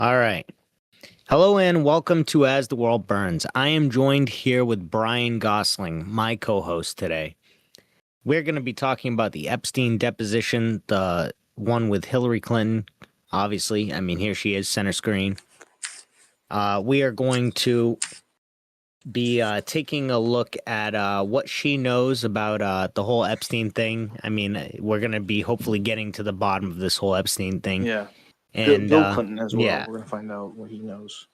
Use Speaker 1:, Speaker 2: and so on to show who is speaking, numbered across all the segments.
Speaker 1: All right. Hello and welcome to As the World Burns. I am joined here with Brian Gosling, my co-host today. We're going to be talking about the Epstein deposition, the one with Hillary Clinton, obviously. I mean, here she is, center screen. We are going to be taking a look at what she knows about the whole Epstein thing. I mean, we're going to be hopefully getting to the bottom of this whole Epstein thing.
Speaker 2: Yeah.
Speaker 1: And
Speaker 2: Bill Clinton as well.
Speaker 1: yeah.
Speaker 2: We're going to find out what he knows.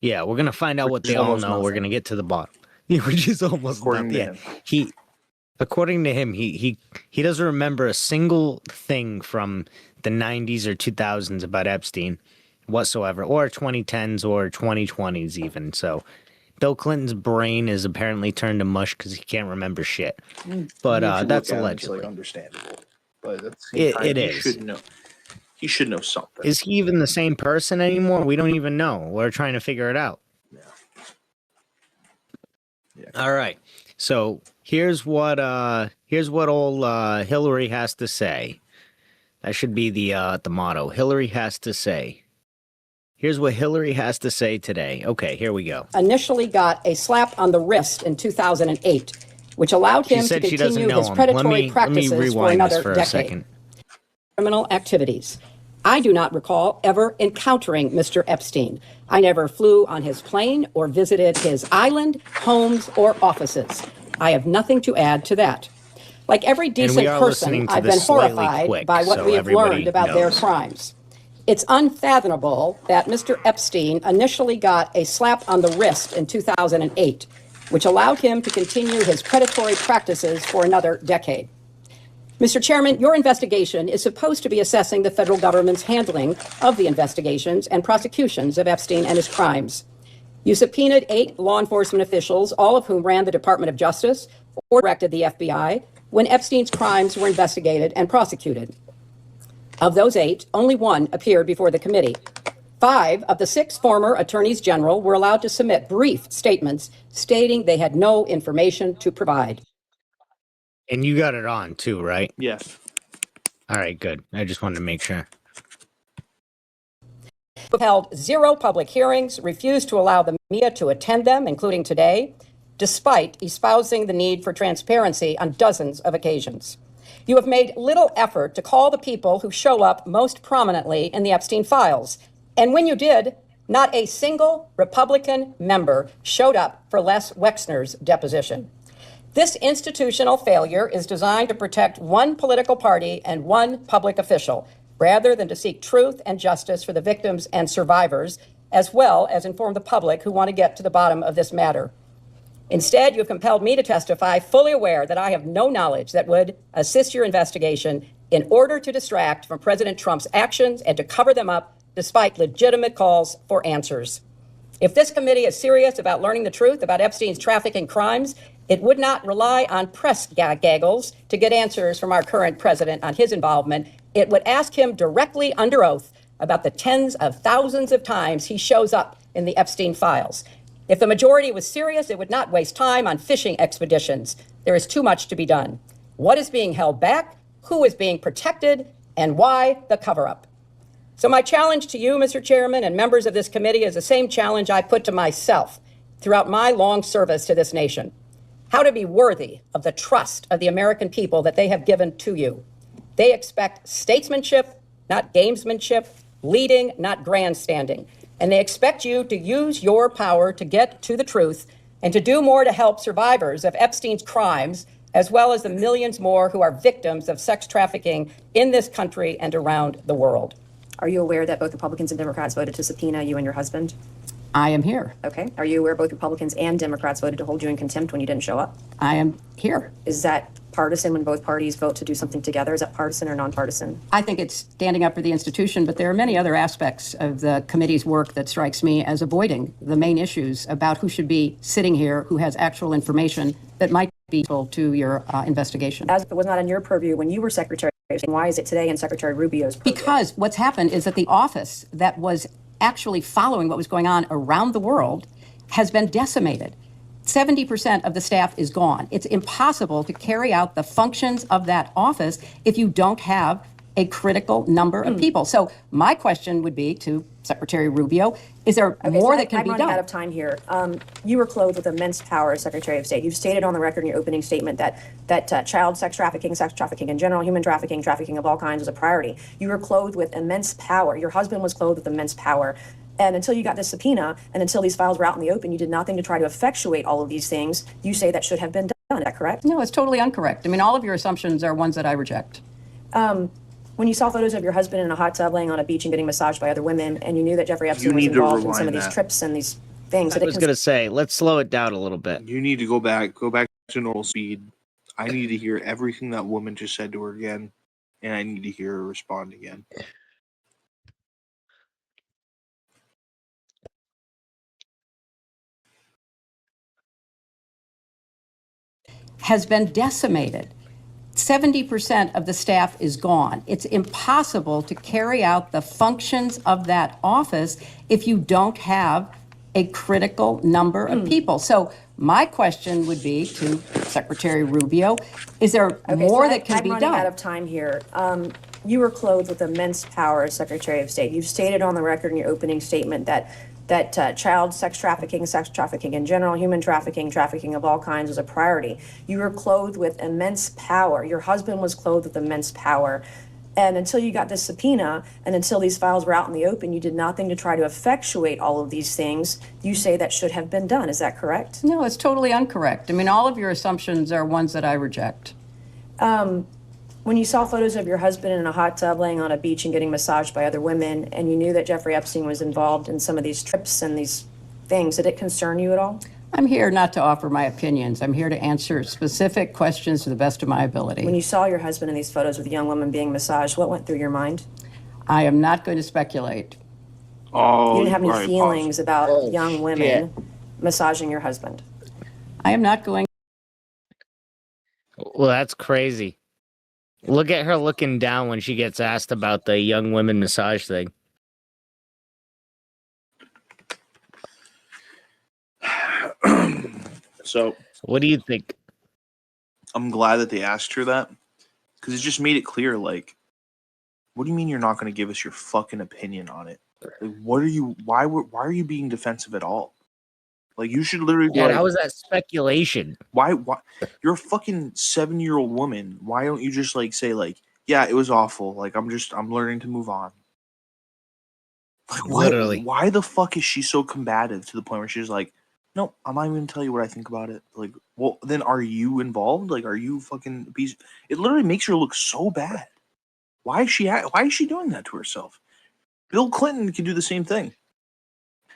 Speaker 1: Yeah, we're going to find out what they all know. We're going to get to the bottom. Which is almost
Speaker 2: according to him.
Speaker 1: According to him, he doesn't remember a single thing from the 90s or 2000s about Epstein whatsoever, or 2010s or 2020s even. So Bill Clinton's brain is apparently turned to mush because he can't remember shit. But that's allegedly.
Speaker 2: It's like understandable. But at the same
Speaker 1: It
Speaker 2: time,
Speaker 1: is.
Speaker 2: He should know something.
Speaker 1: Is he even the same person anymore? We don't even know. We're trying to figure it out.
Speaker 2: Yeah.
Speaker 1: All right. So here's what old Hillary has to say. That should be the motto. Hillary has to say. Here's what Hillary has to say today. Okay, here we go.
Speaker 3: Initially got a slap on the wrist in 2008, which allowed him to continue his predatory practices for another decade. Criminal activities. I do not recall ever encountering Mr. Epstein. I never flew on his plane or visited his island, homes, or offices. I have nothing to add to that. Like every decent person, I've been horrified by what we have learned about their crimes. It's unfathomable that Mr. Epstein initially got a slap on the wrist in 2008, which allowed him to continue his predatory practices for another decade. Mr. Chairman, your investigation is supposed to be assessing the federal government's handling of the investigations and prosecutions of Epstein and his crimes. You subpoenaed 8 law enforcement officials, all of whom ran the Department of Justice or directed the FBI, when Epstein's crimes were investigated and prosecuted. Of those 8, only 1 appeared before the committee. 5 of the 6 former attorneys general were allowed to submit brief statements stating they had no information to provide.
Speaker 1: And you got it on too, right?
Speaker 2: Yes.
Speaker 1: All right, good. I just wanted to make sure.
Speaker 3: Held 0 public hearings, refused to allow the media to attend them, including today, despite espousing the need for transparency on dozens of occasions. You have made little effort to call the people who show up most prominently in the Epstein files. And when you did, not a single Republican member showed up for Les Wexner's deposition. This institutional failure is designed to protect one political party and one public official, rather than to seek truth and justice for the victims and survivors, as well as inform the public who want to get to the bottom of this matter. Instead, you have compelled me to testify, fully aware that I have no knowledge that would assist your investigation, in order to distract from President Trump's actions and to cover them up despite legitimate calls for answers. If this committee is serious about learning the truth about Epstein's trafficking crimes, it would not rely on press gaggles to get answers from our current president on his involvement. It would ask him directly under oath about the tens of thousands of times he shows up in the Epstein files. If the majority was serious, it would not waste time on fishing expeditions. There is too much to be done. What is being held back? Who is being protected? And why the cover-up? So my challenge to you, Mr. Chairman, and members of this committee is the same challenge I put to myself throughout my long service to this nation. How to be worthy of the trust of the American people that they have given to you. They expect statesmanship, not gamesmanship, leading, not grandstanding. And they expect you to use your power to get to the truth and to do more to help survivors of Epstein's crimes, as well as the millions more who are victims of sex trafficking in this country and around the world.
Speaker 4: Are you aware that both Republicans and Democrats voted to subpoena you and your husband?
Speaker 3: I am here.
Speaker 4: Okay. Are you aware both Republicans and Democrats voted to hold you in contempt when you didn't show up?
Speaker 3: I am here.
Speaker 4: Is that partisan when both parties vote to do something together? Is that partisan or nonpartisan?
Speaker 3: I think it's standing up for the institution, but there are many other aspects of the committee's work that strikes me as avoiding the main issues about who should be sitting here, who has actual information that might be useful to your investigation.
Speaker 4: As if it was not on your purview when you were Secretary, why is it today in Secretary Rubio's purview?
Speaker 3: Because what's happened is that the office that was actually following what was going on around the world has been decimated. 70% of the staff is gone. It's impossible to carry out the functions of that office if you don't have a critical number of people. So my question would be to Secretary Rubio. Is there
Speaker 4: Okay,
Speaker 3: more
Speaker 4: so
Speaker 3: that can
Speaker 4: I'm
Speaker 3: be
Speaker 4: running
Speaker 3: done?
Speaker 4: out of time here. You were clothed with immense power as Secretary of State. You've stated on the record in your opening statement that child sex trafficking in general, human trafficking, trafficking of all kinds was a priority. You were clothed with immense power. Your husband was clothed with immense power. And until you got this subpoena and until these files were out in the open, you did nothing to try to effectuate all of these things. You say that should have been done. Is that correct?
Speaker 3: No, it's totally incorrect. I mean, all of your assumptions are ones that I reject.
Speaker 4: When you saw photos of your husband in a hot tub laying on a beach and getting massaged by other women, and you knew that Jeffrey Epstein was
Speaker 2: need to
Speaker 4: involved in some of
Speaker 2: rewind
Speaker 4: these
Speaker 2: that.
Speaker 4: trips and these things,
Speaker 1: I was going to say, let's slow it down a little bit.
Speaker 2: You need to go back to normal speed. I need to hear everything that woman just said to her again, and I need to hear her respond again.
Speaker 3: Has been decimated. 70% of the staff is gone. It's impossible to carry out the functions of that office if you don't have a critical number of people. So my question would be to Secretary Rubio, is there more that can be
Speaker 4: I'm running out
Speaker 3: done?
Speaker 4: of time here. You were clothed with immense power as Secretary of State. You've stated on the record in your opening statement that child sex trafficking in general, human trafficking, trafficking of all kinds was a priority. You were clothed with immense power. Your husband was clothed with immense power. And until you got this subpoena and until these files were out in the open, you did nothing to try to effectuate all of these things. You say that should have been done. Is that correct?
Speaker 3: No, it's totally incorrect. I mean, all of your assumptions are ones that I reject.
Speaker 4: When you saw photos of your husband in a hot tub laying on a beach and getting massaged by other women, and you knew that Jeffrey Epstein was involved in some of these trips and these things, did it concern you at all?
Speaker 3: I'm here not to offer my opinions. I'm here to answer specific questions to the best of my ability.
Speaker 4: When you saw your husband in these photos with a young woman being massaged, what went through your mind?
Speaker 3: I am not going to speculate.
Speaker 2: Oh,
Speaker 4: You didn't have any
Speaker 2: all right,
Speaker 4: feelings about
Speaker 1: Oh,
Speaker 4: young women massaging your husband.
Speaker 3: I am not going.
Speaker 1: Well, that's crazy. Look at her looking down when she gets asked about the young women massage thing.
Speaker 2: Pause. So
Speaker 1: What do you think?
Speaker 2: I'm glad that they asked her that because it just made it clear. Like, what do you mean you're not going to give us your fucking opinion on it? Like, what are you? Why are you being defensive at all? Like, you should literally be
Speaker 1: And
Speaker 2: like,
Speaker 1: how is that speculation?
Speaker 2: why? You're a fucking 7-year-old woman. Why don't you just like say like, yeah, it was awful. Like, I'm learning to move on. Like, what?
Speaker 1: Literally.
Speaker 2: Why the fuck is she so combative to the point where she's like, no, I'm not even gonna tell you what I think about it. Like, well, then are you involved? Like, are you fucking piece? It literally makes her look so bad. Why is she doing that to herself? Bill Clinton can do the same thing.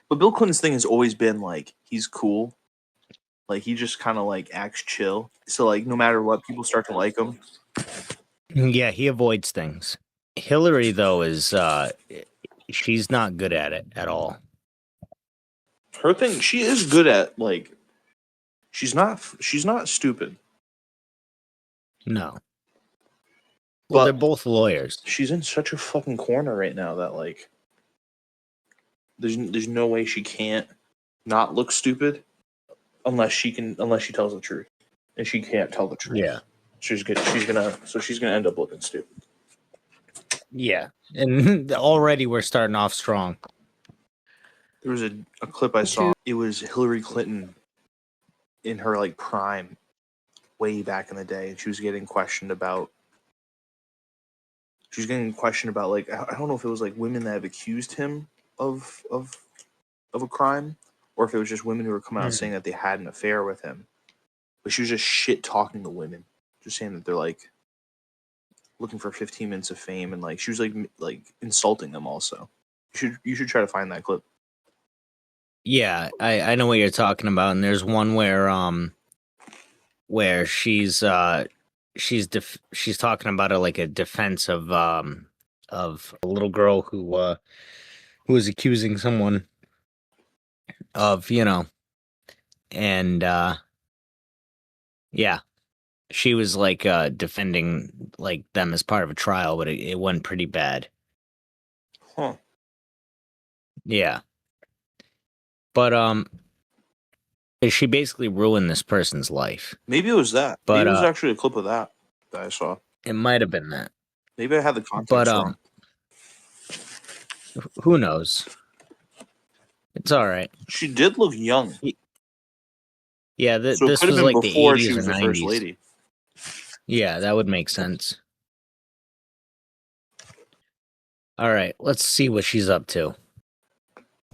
Speaker 2: But Bill Clinton's thing has always been like he's cool. Like he just kind of like acts chill. So like no matter what, people start to like him.
Speaker 1: Yeah, he avoids things. Hillary, though, is she's not good at it at all.
Speaker 2: Her thing, she is good at like she's not stupid.
Speaker 1: No.
Speaker 2: But
Speaker 1: Well, they're both lawyers.
Speaker 2: she's in such a fucking corner right now that like there's no way she can't not look stupid unless she tells the truth. And she can't tell the truth.
Speaker 1: Yeah.
Speaker 2: She's gonna end up looking stupid.
Speaker 1: Yeah. And already we're starting off strong.
Speaker 2: There was a clip I saw. It was Hillary Clinton in her like prime way back in the day, and she was getting questioned about like I don't know if it was like women that have accused him of a crime or if it was just women who were coming out saying that they had an affair with him. But she was just shit talking to women, just saying that they're like looking for 15 minutes of fame, and like she was like insulting them. Also, you should try to find that clip.
Speaker 1: Yeah, I know what you're talking about, and there's one where she's talking about a defense of a little girl who was accusing someone of, and yeah, she was like defending like them as part of a trial, but it went pretty bad.
Speaker 2: Huh.
Speaker 1: Yeah. But she basically ruined this person's life.
Speaker 2: Maybe it was that.
Speaker 1: But,
Speaker 2: Maybe it was actually a clip of that I saw.
Speaker 1: It might have been that.
Speaker 2: Maybe I had the context
Speaker 1: But
Speaker 2: wrong.
Speaker 1: who knows? It's all right.
Speaker 2: She did look young.
Speaker 1: Yeah,
Speaker 2: So it
Speaker 1: this
Speaker 2: could have
Speaker 1: was
Speaker 2: been
Speaker 1: like the
Speaker 2: before
Speaker 1: 80s
Speaker 2: she
Speaker 1: or
Speaker 2: was the first
Speaker 1: 90s.
Speaker 2: lady.
Speaker 1: Yeah, that would make sense. All right, let's see what she's up to.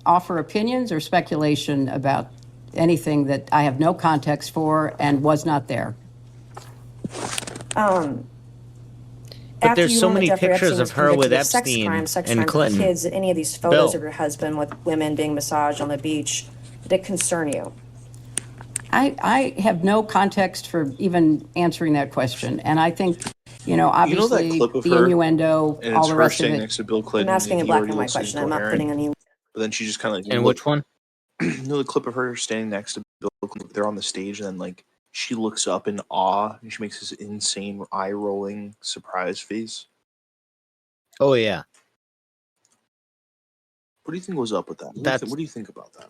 Speaker 3: Offer opinions or speculation about anything that I have no context for and was not there.
Speaker 1: But
Speaker 4: After
Speaker 1: there's
Speaker 4: you
Speaker 1: so
Speaker 4: learned that
Speaker 1: many
Speaker 4: Jeffrey
Speaker 1: pictures
Speaker 4: Epstein
Speaker 1: of
Speaker 4: was
Speaker 1: her with
Speaker 4: convicted of sex
Speaker 1: Epstein
Speaker 4: crimes
Speaker 1: and
Speaker 4: with
Speaker 1: Clinton.
Speaker 4: kids, did any of these photos
Speaker 1: Bill.
Speaker 4: of your husband with women being massaged on the beach, did it concern you?
Speaker 3: I have no context for even answering that question. And I think, obviously
Speaker 2: clip of
Speaker 3: the
Speaker 2: her,
Speaker 3: innuendo,
Speaker 2: And
Speaker 3: all
Speaker 2: it's
Speaker 3: the
Speaker 2: her
Speaker 3: rest of
Speaker 2: standing
Speaker 3: it.
Speaker 2: next to Bill
Speaker 4: I'm
Speaker 2: Clinton.
Speaker 4: asking a
Speaker 2: and he
Speaker 4: black
Speaker 2: already
Speaker 4: and white
Speaker 2: looks
Speaker 4: question. I'm not
Speaker 2: incoherent.
Speaker 4: putting any.
Speaker 2: But then she just kind of like
Speaker 1: And which one?
Speaker 2: the clip of her standing next to Bill Clinton. They're on the stage, and then like she looks up in awe, and she makes this insane eye rolling surprise face.
Speaker 1: Oh, yeah.
Speaker 2: What do you think was up with that? What do you think about that?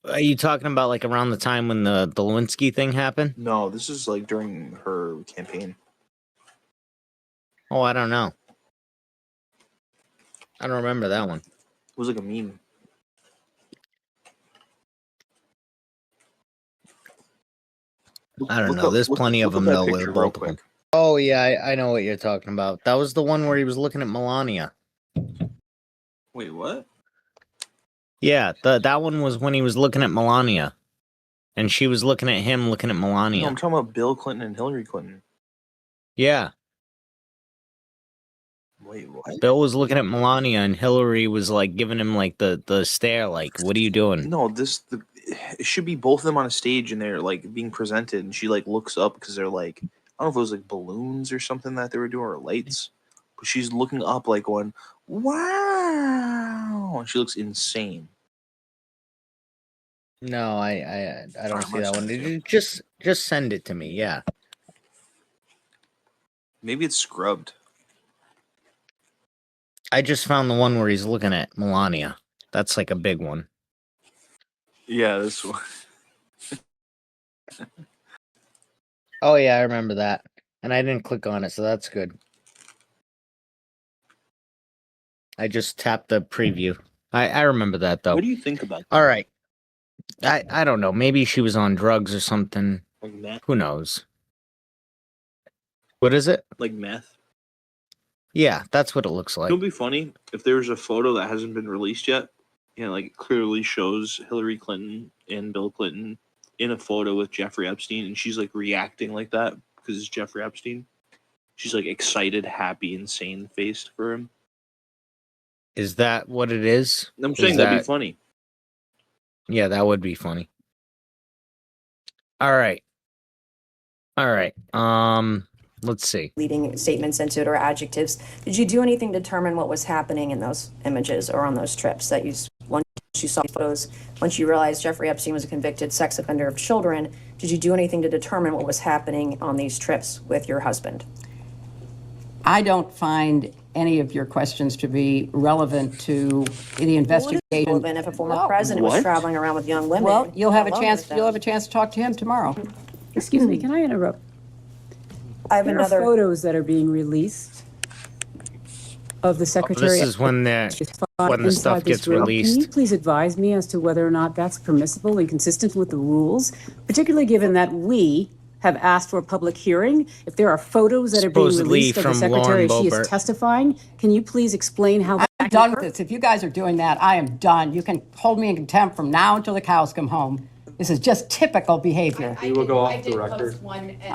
Speaker 1: Are you talking about like around the time when the Lewinsky thing happened?
Speaker 2: No, this is like during her campaign.
Speaker 1: Oh, I don't know. I don't remember that one.
Speaker 2: It was like a meme.
Speaker 1: I don't know. There's plenty of them, though, with both of them. Oh, yeah, I know what you're talking about. That was the one where he was looking at Melania.
Speaker 2: Wait, what?
Speaker 1: Yeah, that one was when he was looking at Melania. And she was looking at him looking at Melania.
Speaker 2: No, I'm talking about Bill Clinton and Hillary Clinton.
Speaker 1: Yeah.
Speaker 2: Wait, what?
Speaker 1: Bill was looking at Melania and Hillary was like giving him like the stare, like, what are you doing?
Speaker 2: No, it should be both of them on a stage and they're like being presented, and she like looks up because they're like, I don't know if it was like balloons or something that they were doing or lights, but she's looking up like going, wow, and she looks insane.
Speaker 1: No, I don't
Speaker 2: Alright,
Speaker 1: see that one.
Speaker 2: send it to you.
Speaker 1: Just send it to me, yeah.
Speaker 2: Maybe it's scrubbed.
Speaker 1: I just found the one where he's looking at Melania. That's like a big one.
Speaker 2: Yeah, this one.
Speaker 1: Oh yeah, I remember that. And I didn't click on it, so that's good. I just tapped the preview. I remember that though.
Speaker 2: What do you think about that?
Speaker 1: All right. I don't know. Maybe she was on drugs or something.
Speaker 2: Like meth?
Speaker 1: Who knows? What is it?
Speaker 2: Like meth?
Speaker 1: Yeah, that's what it looks like.
Speaker 2: It would be funny if there was a photo that hasn't been released yet, and like clearly shows Hillary Clinton and Bill Clinton in a photo with Jeffrey Epstein, and she's like reacting like that because it's Jeffrey Epstein. She's like excited, happy, insane faced for him.
Speaker 1: Is that what it is?
Speaker 2: I'm saying that'd be funny.
Speaker 1: Yeah, that would be funny. All right. Let's see.
Speaker 4: Leading statements into it or adjectives. Did you do anything to determine what was happening in those images or on those trips that once you saw photos, once you realized Jeffrey Epstein was a convicted sex offender of children, did you do anything to determine what was happening on these trips with your husband?
Speaker 3: I don't find any of your questions to be relevant to the investigation.
Speaker 4: Relevant if a former president was traveling around with young women.
Speaker 3: Well, you'll have a chance to talk to him tomorrow.
Speaker 5: Excuse me, can I interrupt?
Speaker 4: I have
Speaker 5: There are
Speaker 4: another.
Speaker 5: photos that are being released of the secretary.
Speaker 1: This is when the stuff
Speaker 5: inside this
Speaker 1: gets
Speaker 5: room.
Speaker 1: released.
Speaker 5: Can you please advise me as to whether or not that's permissible and consistent with the rules, particularly given that we have asked for a public hearing? If there are photos that are being
Speaker 1: Supposedly
Speaker 5: released of the
Speaker 1: from
Speaker 5: secretary as
Speaker 1: Lauren
Speaker 5: she is
Speaker 1: Boebert.
Speaker 5: testifying, can you please explain how
Speaker 3: I'm
Speaker 5: that
Speaker 3: done with this. If you guys are doing that, I am done. You can hold me in contempt from now until the cows come home. This is just typical behavior.
Speaker 6: We will go off the record.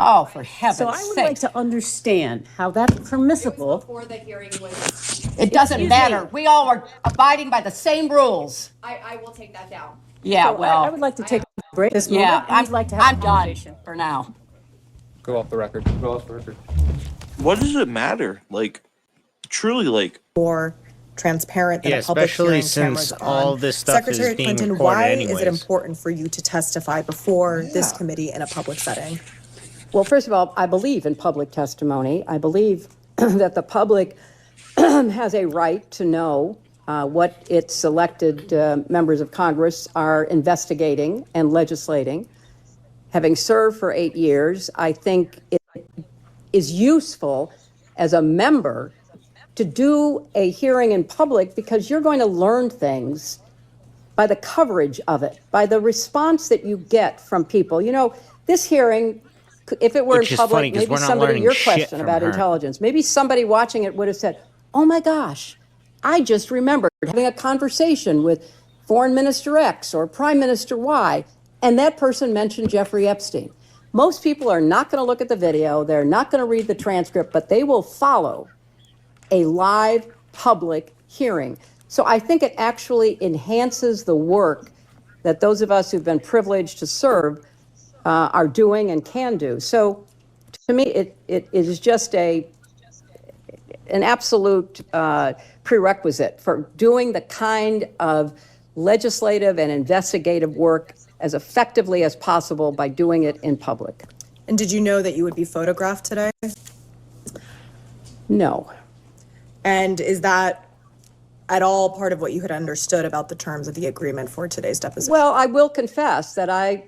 Speaker 3: Oh, for heaven's
Speaker 5: So I would like
Speaker 3: sake.
Speaker 5: to understand how that's permissible.
Speaker 7: Before the hearing was,
Speaker 3: It doesn't
Speaker 5: Excuse
Speaker 3: matter.
Speaker 5: me.
Speaker 3: We all are abiding by the same rules.
Speaker 7: I will take that down.
Speaker 3: Yeah,
Speaker 5: So I would
Speaker 3: well,
Speaker 5: like to take a break this moment.
Speaker 3: yeah,
Speaker 5: and I'd like to have
Speaker 3: I'm
Speaker 5: a
Speaker 3: done
Speaker 5: conversation.
Speaker 3: for now.
Speaker 6: Go off the record. Go off the record.
Speaker 2: What does it matter? Like, truly, like,
Speaker 8: more transparent than
Speaker 1: Yeah,
Speaker 8: a public
Speaker 1: especially
Speaker 8: hearing
Speaker 1: since
Speaker 8: cameras
Speaker 1: all
Speaker 8: on.
Speaker 1: this stuff is
Speaker 8: Secretary
Speaker 1: being
Speaker 8: Clinton,
Speaker 1: recorded
Speaker 8: why
Speaker 1: anyways.
Speaker 8: is it important for you to testify before this committee in a public setting?
Speaker 3: Well, first of all, I believe in public testimony. I believe that the public has a right to know what its elected members of Congress are investigating and legislating. Having served for 8 years, I think it is useful as a member to do a hearing in public because you're going to learn things by the coverage of it, by the response that you get from people. You know, this hearing, if it were
Speaker 1: Which
Speaker 3: in
Speaker 1: is funny,
Speaker 3: public,
Speaker 1: 'cause
Speaker 3: maybe
Speaker 1: we're not
Speaker 3: somebody,
Speaker 1: learning
Speaker 3: your
Speaker 1: shit
Speaker 3: question
Speaker 1: from
Speaker 3: about
Speaker 1: her.
Speaker 3: intelligence, maybe somebody watching it would have said, oh my gosh, I just remembered having a conversation with Foreign Minister X or Prime Minister Y, and that person mentioned Jeffrey Epstein. Most people are not going to look at the video, they're not going to read the transcript, but they will follow a live public hearing. So I think it actually enhances the work that those of us who've been privileged to serve are doing and can do. So to me, it is just an absolute prerequisite for doing the kind of legislative and investigative work as effectively as possible by doing it in public.
Speaker 8: And did you know that you would be photographed today?
Speaker 3: No.
Speaker 8: And is that at all part of what you had understood about the terms of the agreement for today's deposition?
Speaker 3: Well, I will confess that I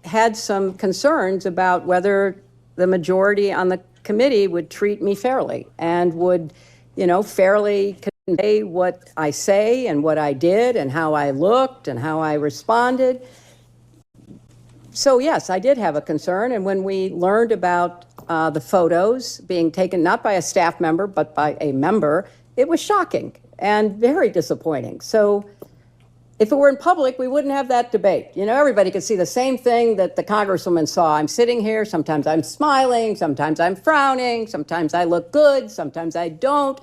Speaker 3: had some concerns about whether the majority on the committee would treat me fairly and would, you know, fairly convey what I say and what I did and how I looked and how I responded. So yes, I did have a concern. And when we learned about the photos being taken not by a staff member, but by a member, it was shocking and very disappointing. So if it were in public, we wouldn't have that debate. You know, everybody could see the same thing that the congresswoman saw. I'm sitting here, sometimes I'm smiling, sometimes I'm frowning, sometimes I look good, sometimes I don't.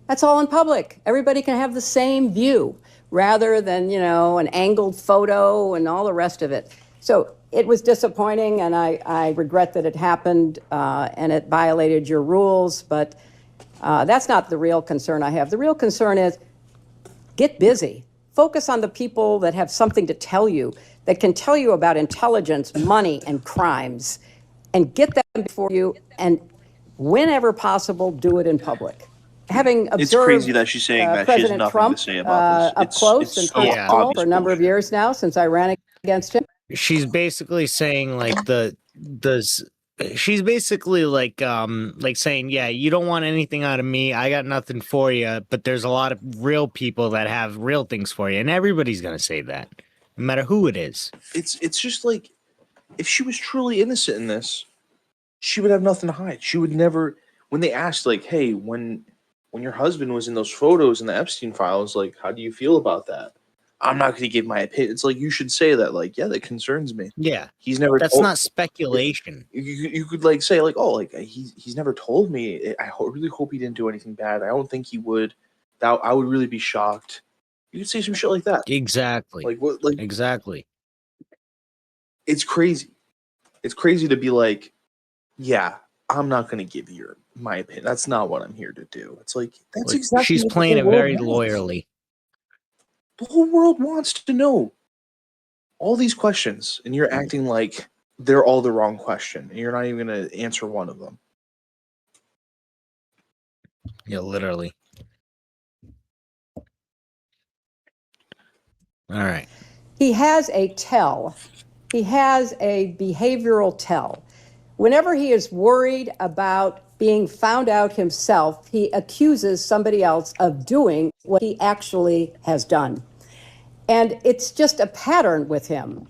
Speaker 3: That's all in public. Everybody can have the same view rather than, you know, an angled photo and all the rest of it. So it was disappointing, and I regret that it happened and it violated your rules, but that's not the real concern I have. The real concern is get busy. Focus on the people that have something to tell you, that can tell you about intelligence, money, and crimes, and get them before you, and whenever possible, do it in public. Having observed
Speaker 2: It's crazy that she's saying that she has
Speaker 3: President
Speaker 2: nothing
Speaker 3: Trump
Speaker 2: to say about this.
Speaker 3: up close
Speaker 2: It's
Speaker 3: and
Speaker 2: so
Speaker 3: personal
Speaker 2: obvious
Speaker 3: for a number of
Speaker 2: bullshit.
Speaker 3: years now since I ran against him.
Speaker 1: She's basically saying like she's basically like saying, yeah, you don't want anything out of me, I got nothing for you, but there's a lot of real people that have real things for you, and everybody's gonna say that no matter who it is.
Speaker 2: It's just like, if she was truly innocent in this, she would have nothing to hide. She would never, when they asked like, hey, when your husband was in those photos in the Epstein files, like, how do you feel about that? I'm not going to give my opinion. It's like, you should say that, like, yeah, that concerns me.
Speaker 1: Yeah,
Speaker 2: He's never.
Speaker 1: that's not speculation.
Speaker 2: You could like say like, oh, like he's never told me. Really hope he didn't do anything bad. I don't think he would. That I would really be shocked. You could say some shit like that.
Speaker 1: Exactly.
Speaker 2: Like what? Like
Speaker 1: exactly.
Speaker 2: it's crazy. It's crazy to be like, yeah, I'm not going to give you my opinion. That's not what I'm here to do. It's like, that's
Speaker 1: Like,
Speaker 2: exactly
Speaker 1: she's
Speaker 2: what the
Speaker 1: playing it
Speaker 2: whole world
Speaker 1: very
Speaker 2: wants.
Speaker 1: lawyerly.
Speaker 2: The whole world wants to know all these questions, and you're acting like they're all the wrong question, and you're not even going to answer one of them.
Speaker 1: Yeah, literally. All right.
Speaker 3: He has a tell. He has a behavioral tell. Whenever he is worried about being found out himself, he accuses somebody else of doing what he actually has done. And it's just a pattern with him.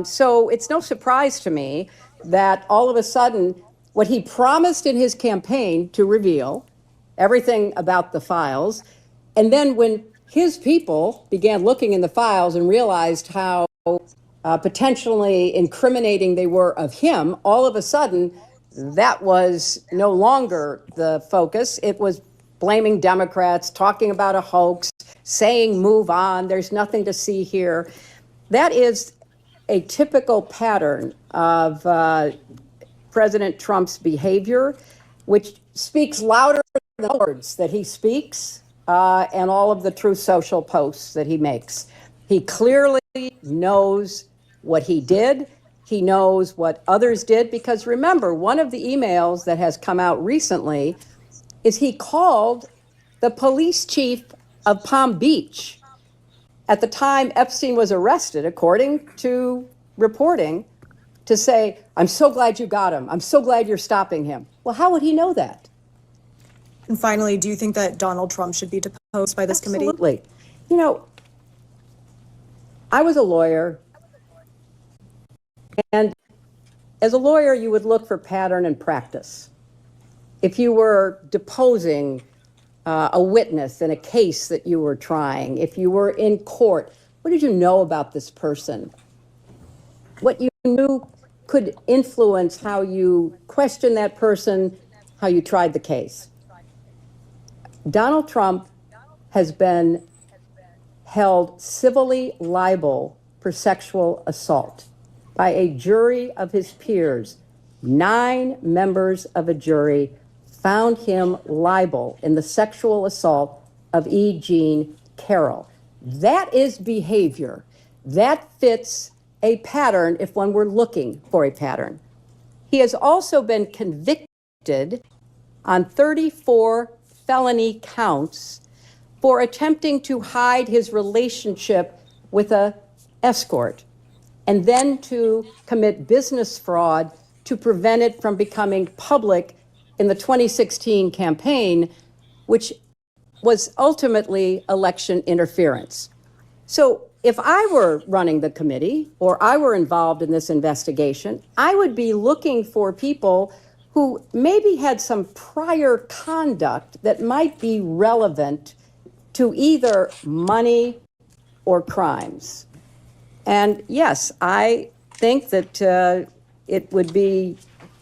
Speaker 3: So it's no surprise to me that all of a sudden, what he promised in his campaign to reveal, everything about the files, and then when his people began looking in the files and realized how potentially incriminating they were of him, all of a sudden, that was no longer the focus. It was blaming Democrats, talking about a hoax, saying move on, there's nothing to see here. That is a typical pattern of President Trump's behavior, which speaks louder than the words that he speaks and all of the Truth Social posts that he makes. He clearly knows what he did. He knows what others did, because remember, one of the emails that has come out recently is he called the police chief of Palm Beach at the time Epstein was arrested, according to reporting, to say, I'm so glad you got him. I'm so glad you're stopping him. Well, how would he know that?
Speaker 8: And finally, do you think that Donald Trump should be deposed by this committee?
Speaker 3: Absolutely. You know, I was a lawyer, and as a lawyer, you would look for pattern and practice. If you were deposing a witness in a case that you were trying, if you were in court, what did you know about this person? What you knew could influence how you questioned that person, how you tried the case. Donald Trump has been held civilly liable for sexual assault by a jury of his peers. 9 members of a jury found him liable in the sexual assault of E. Jean Carroll. That is behavior. That fits a pattern if one were looking for a pattern. He has also been convicted on 34 felony counts for attempting to hide his relationship with an escort and then to commit business fraud to prevent it from becoming public in the 2016 campaign, which was ultimately election interference. So if I were running the committee or I were involved in this investigation, I would be looking for people who maybe had some prior conduct that might be relevant to either money or crimes. And yes, I think that it would be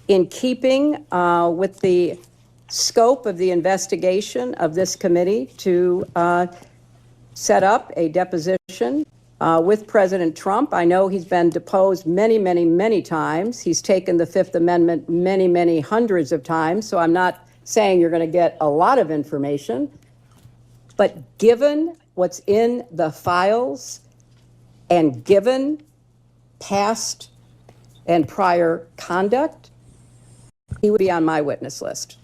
Speaker 3: in keeping with the scope of the investigation of this committee to set up a deposition with President Trump. I know he's been deposed many, many, many times. He's taken the Fifth Amendment many, many hundreds of times. So I'm not saying you're going to get a lot of information. But given what's in the files and given past and prior conduct, he would be on my witness list.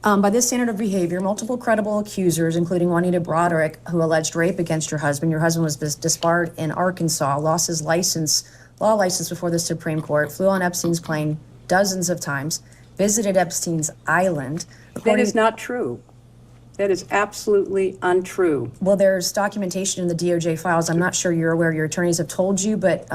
Speaker 4: By this standard of behavior, multiple credible accusers, including Juanita Broderick, who alleged rape against your husband was disbarred in Arkansas, lost his law license before the Supreme Court, flew on Epstein's plane dozens of times, visited Epstein's island.
Speaker 3: That is not true. That is absolutely untrue.
Speaker 4: Well, there's documentation in the DOJ files. I'm not sure you're aware, your attorneys have told you, but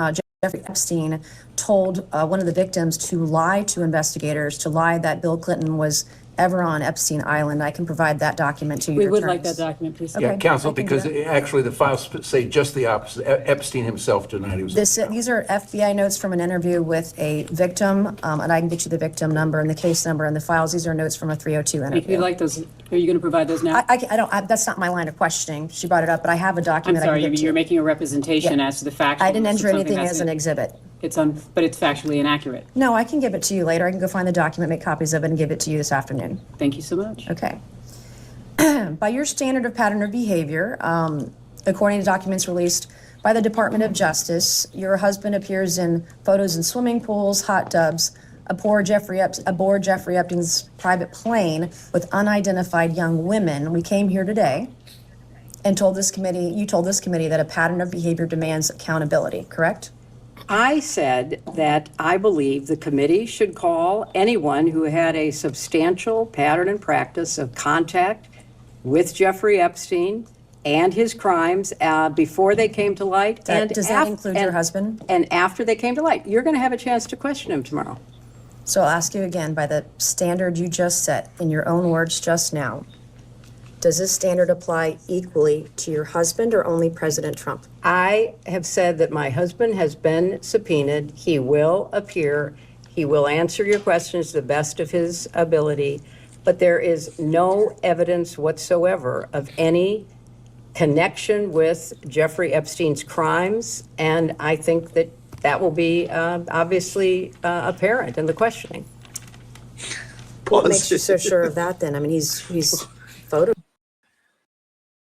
Speaker 4: Jeffrey Epstein told one of the victims to lie to investigators, to lie that Bill Clinton was ever on Epstein Island. I can provide that document to you.
Speaker 5: We would like that document, please.
Speaker 4: Okay.
Speaker 9: Yeah, counsel,
Speaker 4: I can do
Speaker 9: because
Speaker 4: that.
Speaker 9: actually the files say just the opposite. Epstein himself denied he was.
Speaker 4: These are FBI notes from an interview with a victim, and I can get you the victim number and the case number and the files. These are notes from a 302
Speaker 5: If
Speaker 4: interview.
Speaker 5: you'd like those, are you going to provide those now?
Speaker 4: I don't, that's not my line of questioning. She brought it up, but I have a
Speaker 5: I'm
Speaker 4: document I
Speaker 5: sorry,
Speaker 4: can give to
Speaker 5: you're
Speaker 4: you.
Speaker 5: making a representation
Speaker 4: Yeah.
Speaker 5: as to the facts.
Speaker 4: I didn't enter anything as an exhibit.
Speaker 5: But it's factually inaccurate.
Speaker 4: No, I can give it to you later. I can go find the document, make copies of it, and give it to you this afternoon.
Speaker 5: Thank you so much.
Speaker 4: Okay. By your standard of pattern of behavior, according to documents released by the Department of Justice, your husband appears in photos in swimming pools, hot tubs, aboard Jeffrey Epstein's private plane with unidentified young women. We came here today and you told this committee that a pattern of behavior demands accountability, correct?
Speaker 3: I said that I believe the committee should call anyone who had a substantial pattern and practice of contact with Jeffrey Epstein and his crimes before they came to light.
Speaker 4: Does that include your husband?
Speaker 3: And after they came to light. You're going to have a chance to question him tomorrow.
Speaker 4: So I'll ask you again, by the standard you just set in your own words just now, does this standard apply equally to your husband or only President Trump?
Speaker 3: I have said that my husband has been subpoenaed. He will appear. He will answer your questions to the best of his ability. But there is no evidence whatsoever of any connection with Jeffrey Epstein's crimes. And I think that that will be obviously apparent in the questioning.
Speaker 4: What makes you so sure of that then? I mean, he's photo.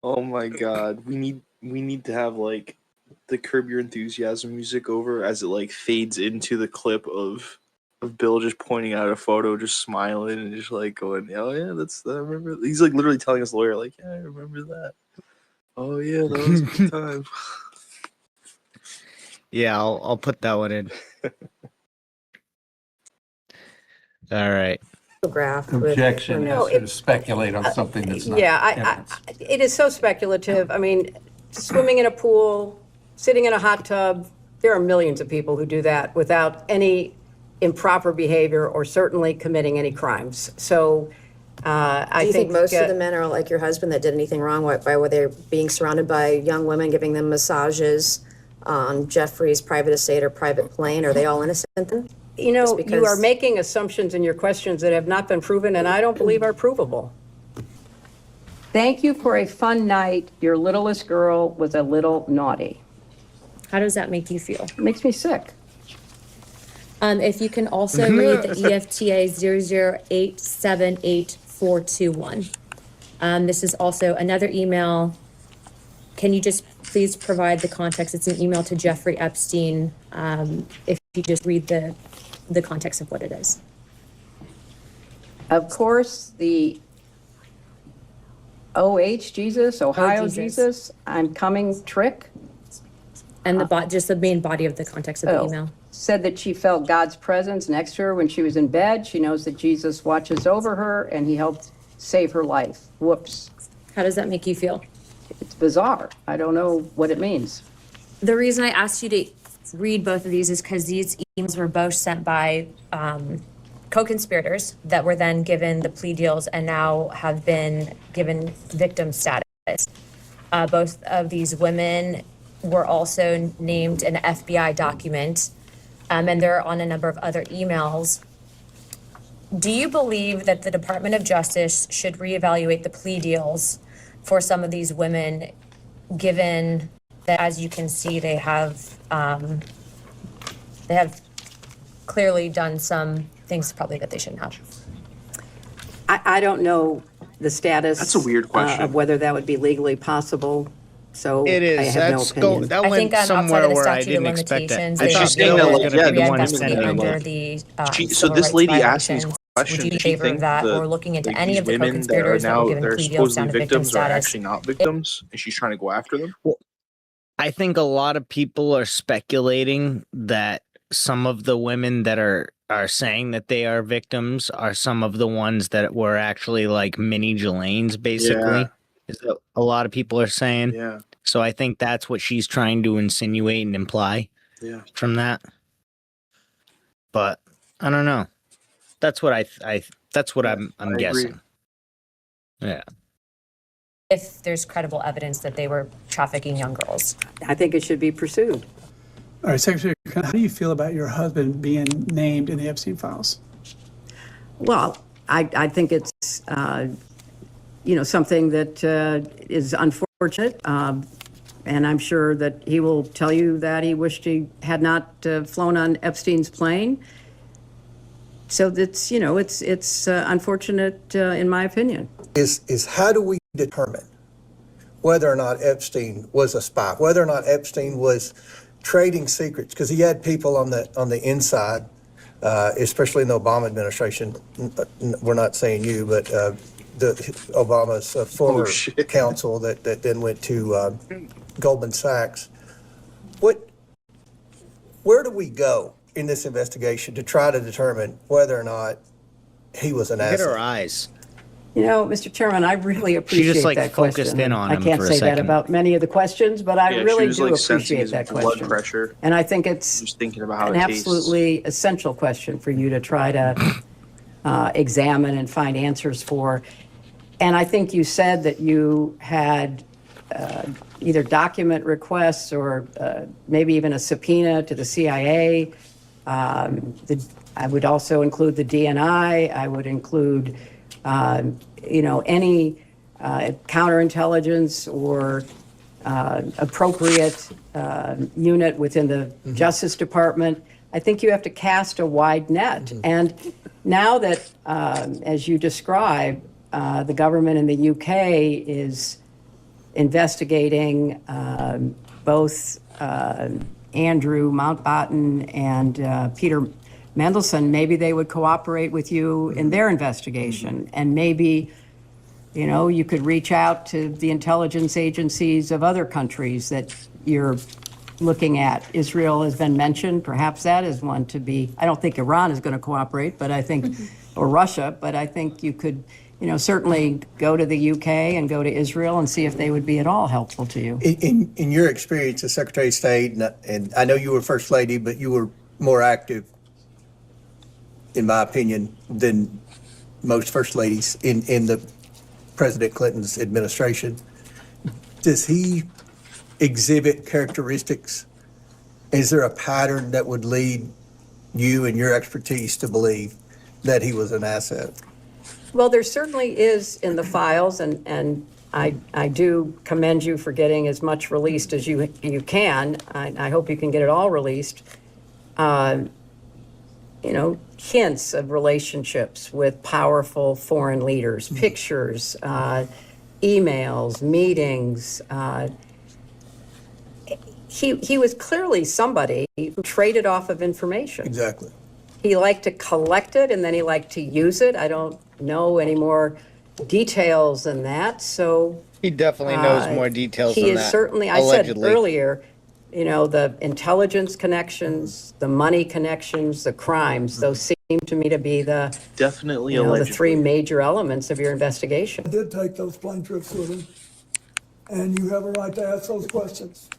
Speaker 2: Oh my god, we need to have like the Curb Your Enthusiasm music over as it like fades into the clip of Bill just pointing out a photo, just smiling and just like going, "Oh yeah, I remember." He's like literally telling his lawyer, like, "Yeah, I remember that. Oh yeah, that was a good time."
Speaker 1: Yeah, I'll put that one in. All right.
Speaker 4: Graph
Speaker 9: Objection
Speaker 3: No,
Speaker 9: is to speculate on something that's not.
Speaker 3: Yeah,
Speaker 9: evidence.
Speaker 3: it is so speculative. I mean, swimming in a pool, sitting in a hot tub. There are millions of people who do that without any improper behavior or certainly committing any crimes. So I
Speaker 4: Do you think most of
Speaker 3: uh,
Speaker 4: the men are like your husband that did anything wrong? Why were they being surrounded by young women, giving them massages on Jeffrey's private estate or private plane? Are they all innocent then?
Speaker 3: You know,
Speaker 4: Just
Speaker 3: you
Speaker 4: because-
Speaker 3: are making assumptions in your questions that have not been proven and I don't believe are provable. Thank you for a fun night. Your littlest girl was a little naughty.
Speaker 10: How does that make you feel?
Speaker 3: It makes me sick.
Speaker 10: If you can also read the EFTA 0087841. This is also another email. Can you just please provide the context? It's an email to Jeffrey Epstein. If you just read the context of what it is.
Speaker 3: Of course, the Jesus, Ohio
Speaker 10: Jesus.
Speaker 3: Jesus, I'm coming trick.
Speaker 10: And just the main body of the context of the email.
Speaker 3: Said that she felt God's presence next to her when she was in bed. She knows that Jesus watches over her and he helped save her life. Whoops.
Speaker 10: How does that make you feel?
Speaker 3: It's bizarre. I don't know what it means.
Speaker 10: The reason I asked you to read both of these is because these emails were both sent by co-conspirators that were then given the plea deals and now have been given victim status. Both of these women were also named in an FBI document, and they're on a number of other emails. Do you believe that the Department of Justice should reevaluate the plea deals for some of these women, given that, as you can see, they have clearly done some things probably that they shouldn't have?
Speaker 3: I don't know the status.
Speaker 2: That's a weird question.
Speaker 3: Of whether that would be legally possible. So
Speaker 1: It is.
Speaker 3: I have no opinion.
Speaker 1: That
Speaker 10: I
Speaker 1: went
Speaker 10: think outside
Speaker 1: somewhere
Speaker 10: of the
Speaker 1: where I
Speaker 10: statute of
Speaker 1: didn't expect it.
Speaker 10: limitations,
Speaker 1: I
Speaker 10: they
Speaker 1: thought
Speaker 2: She's
Speaker 10: should
Speaker 1: Bill
Speaker 2: saying that,
Speaker 1: was
Speaker 2: like,
Speaker 1: going to
Speaker 2: yeah,
Speaker 1: be the
Speaker 2: the
Speaker 1: one
Speaker 2: women
Speaker 1: sending
Speaker 2: that are,
Speaker 1: it.
Speaker 10: under
Speaker 2: like-
Speaker 10: the
Speaker 2: So
Speaker 10: civil
Speaker 2: this
Speaker 10: rights
Speaker 2: lady asked these
Speaker 10: violations.
Speaker 2: questions.
Speaker 10: Would you
Speaker 2: Does
Speaker 10: in
Speaker 2: she
Speaker 10: favor of
Speaker 2: think
Speaker 10: that,
Speaker 2: that,
Speaker 10: or looking into
Speaker 2: like,
Speaker 10: any
Speaker 2: these
Speaker 10: of the
Speaker 2: women that are
Speaker 10: co-conspirators that were
Speaker 2: now
Speaker 10: given
Speaker 2: they're
Speaker 10: plea deals down
Speaker 2: supposedly
Speaker 10: to victim
Speaker 2: victims are
Speaker 10: status?
Speaker 2: actually not victims, and she's trying to go after them?
Speaker 1: I think a lot of people are speculating that some of the women that are saying that they are victims are some of the ones that were actually like mini Jelaines, basically.
Speaker 2: Yeah.
Speaker 1: Is what a lot of people are saying.
Speaker 2: Yeah,
Speaker 1: So I think that's what she's trying to insinuate and imply
Speaker 2: yeah.
Speaker 1: from that. But I don't know. That's what that's what I'm
Speaker 2: I agree.
Speaker 1: guessing. Yeah.
Speaker 10: If there's credible evidence that they were trafficking young girls.
Speaker 3: I think it should be pursued.
Speaker 11: All right, Secretary, how do you feel about your husband being named in the Epstein files?
Speaker 3: Well, I think it's, something that is unfortunate. And I'm sure that he will tell you that he wished he had not flown on Epstein's plane. So that's, it's unfortunate in my opinion.
Speaker 12: Is how do we determine whether or not Epstein was a spy, whether or not Epstein was trading secrets? Because he had people on the inside, especially in the Obama administration. We're not saying you, but Obama's former counsel that then went to Goldman Sachs. Where do we go in this investigation to try to determine whether or not he was an
Speaker 1: Look at her
Speaker 12: asset?
Speaker 1: eyes.
Speaker 3: Mr. Chairman, I really appreciate
Speaker 1: like,
Speaker 3: that
Speaker 1: focused
Speaker 3: question.
Speaker 1: in on
Speaker 3: I
Speaker 1: him
Speaker 3: can't
Speaker 1: for a
Speaker 3: say that
Speaker 1: second.
Speaker 3: about many of the questions, but I
Speaker 2: Yeah, she
Speaker 3: really
Speaker 2: was,
Speaker 3: do
Speaker 2: like, sensing
Speaker 3: appreciate
Speaker 2: his
Speaker 3: that
Speaker 2: blood
Speaker 3: question.
Speaker 2: pressure.
Speaker 3: And I think it's
Speaker 2: Just thinking about how
Speaker 3: an
Speaker 2: it tastes.
Speaker 3: absolutely essential question for you to try to examine and find answers for. And I think you said that you had either document requests or maybe even a subpoena to the CIA. I would also include the DNI. I would include, any counterintelligence or appropriate unit within the Justice Department. I think you have to cast a wide net. And now that, as you describe, the government in the UK is investigating both Andrew Mountbatten and Peter Mendelsohn, maybe they would cooperate with you in their investigation. And maybe, you could reach out to the intelligence agencies of other countries that you're looking at. Israel has been mentioned. Perhaps that is one to be. I don't think Iran is going to cooperate, but I think, or Russia, but I think you could certainly go to the UK and go to Israel and see if they would be at all helpful to you.
Speaker 12: In your experience as Secretary of State, and I know you were First Lady, but you were more active, in my opinion, than most First Ladies in the President Clinton's administration. Does he exhibit characteristics? Is there a pattern that would lead you and your expertise to believe that he was an asset?
Speaker 3: Well, there certainly is in the files, and I do commend you for getting as much released as you can. I hope you can get it all released. Hints of relationships with powerful foreign leaders, pictures, emails, meetings. He was clearly somebody who traded off of information.
Speaker 12: Exactly.
Speaker 3: He liked to collect it and then he liked to use it. I don't know any more details than that, so.
Speaker 1: He definitely knows more details than
Speaker 3: He
Speaker 1: that.
Speaker 3: is certainly, I
Speaker 1: allegedly.
Speaker 3: said earlier, the intelligence connections, the money connections, the crimes, those seem to me to be the,
Speaker 2: Definitely
Speaker 3: the
Speaker 2: allegedly.
Speaker 3: three major elements of your investigation.
Speaker 11: I did take those plane trips with him, and you have a right to ask those questions.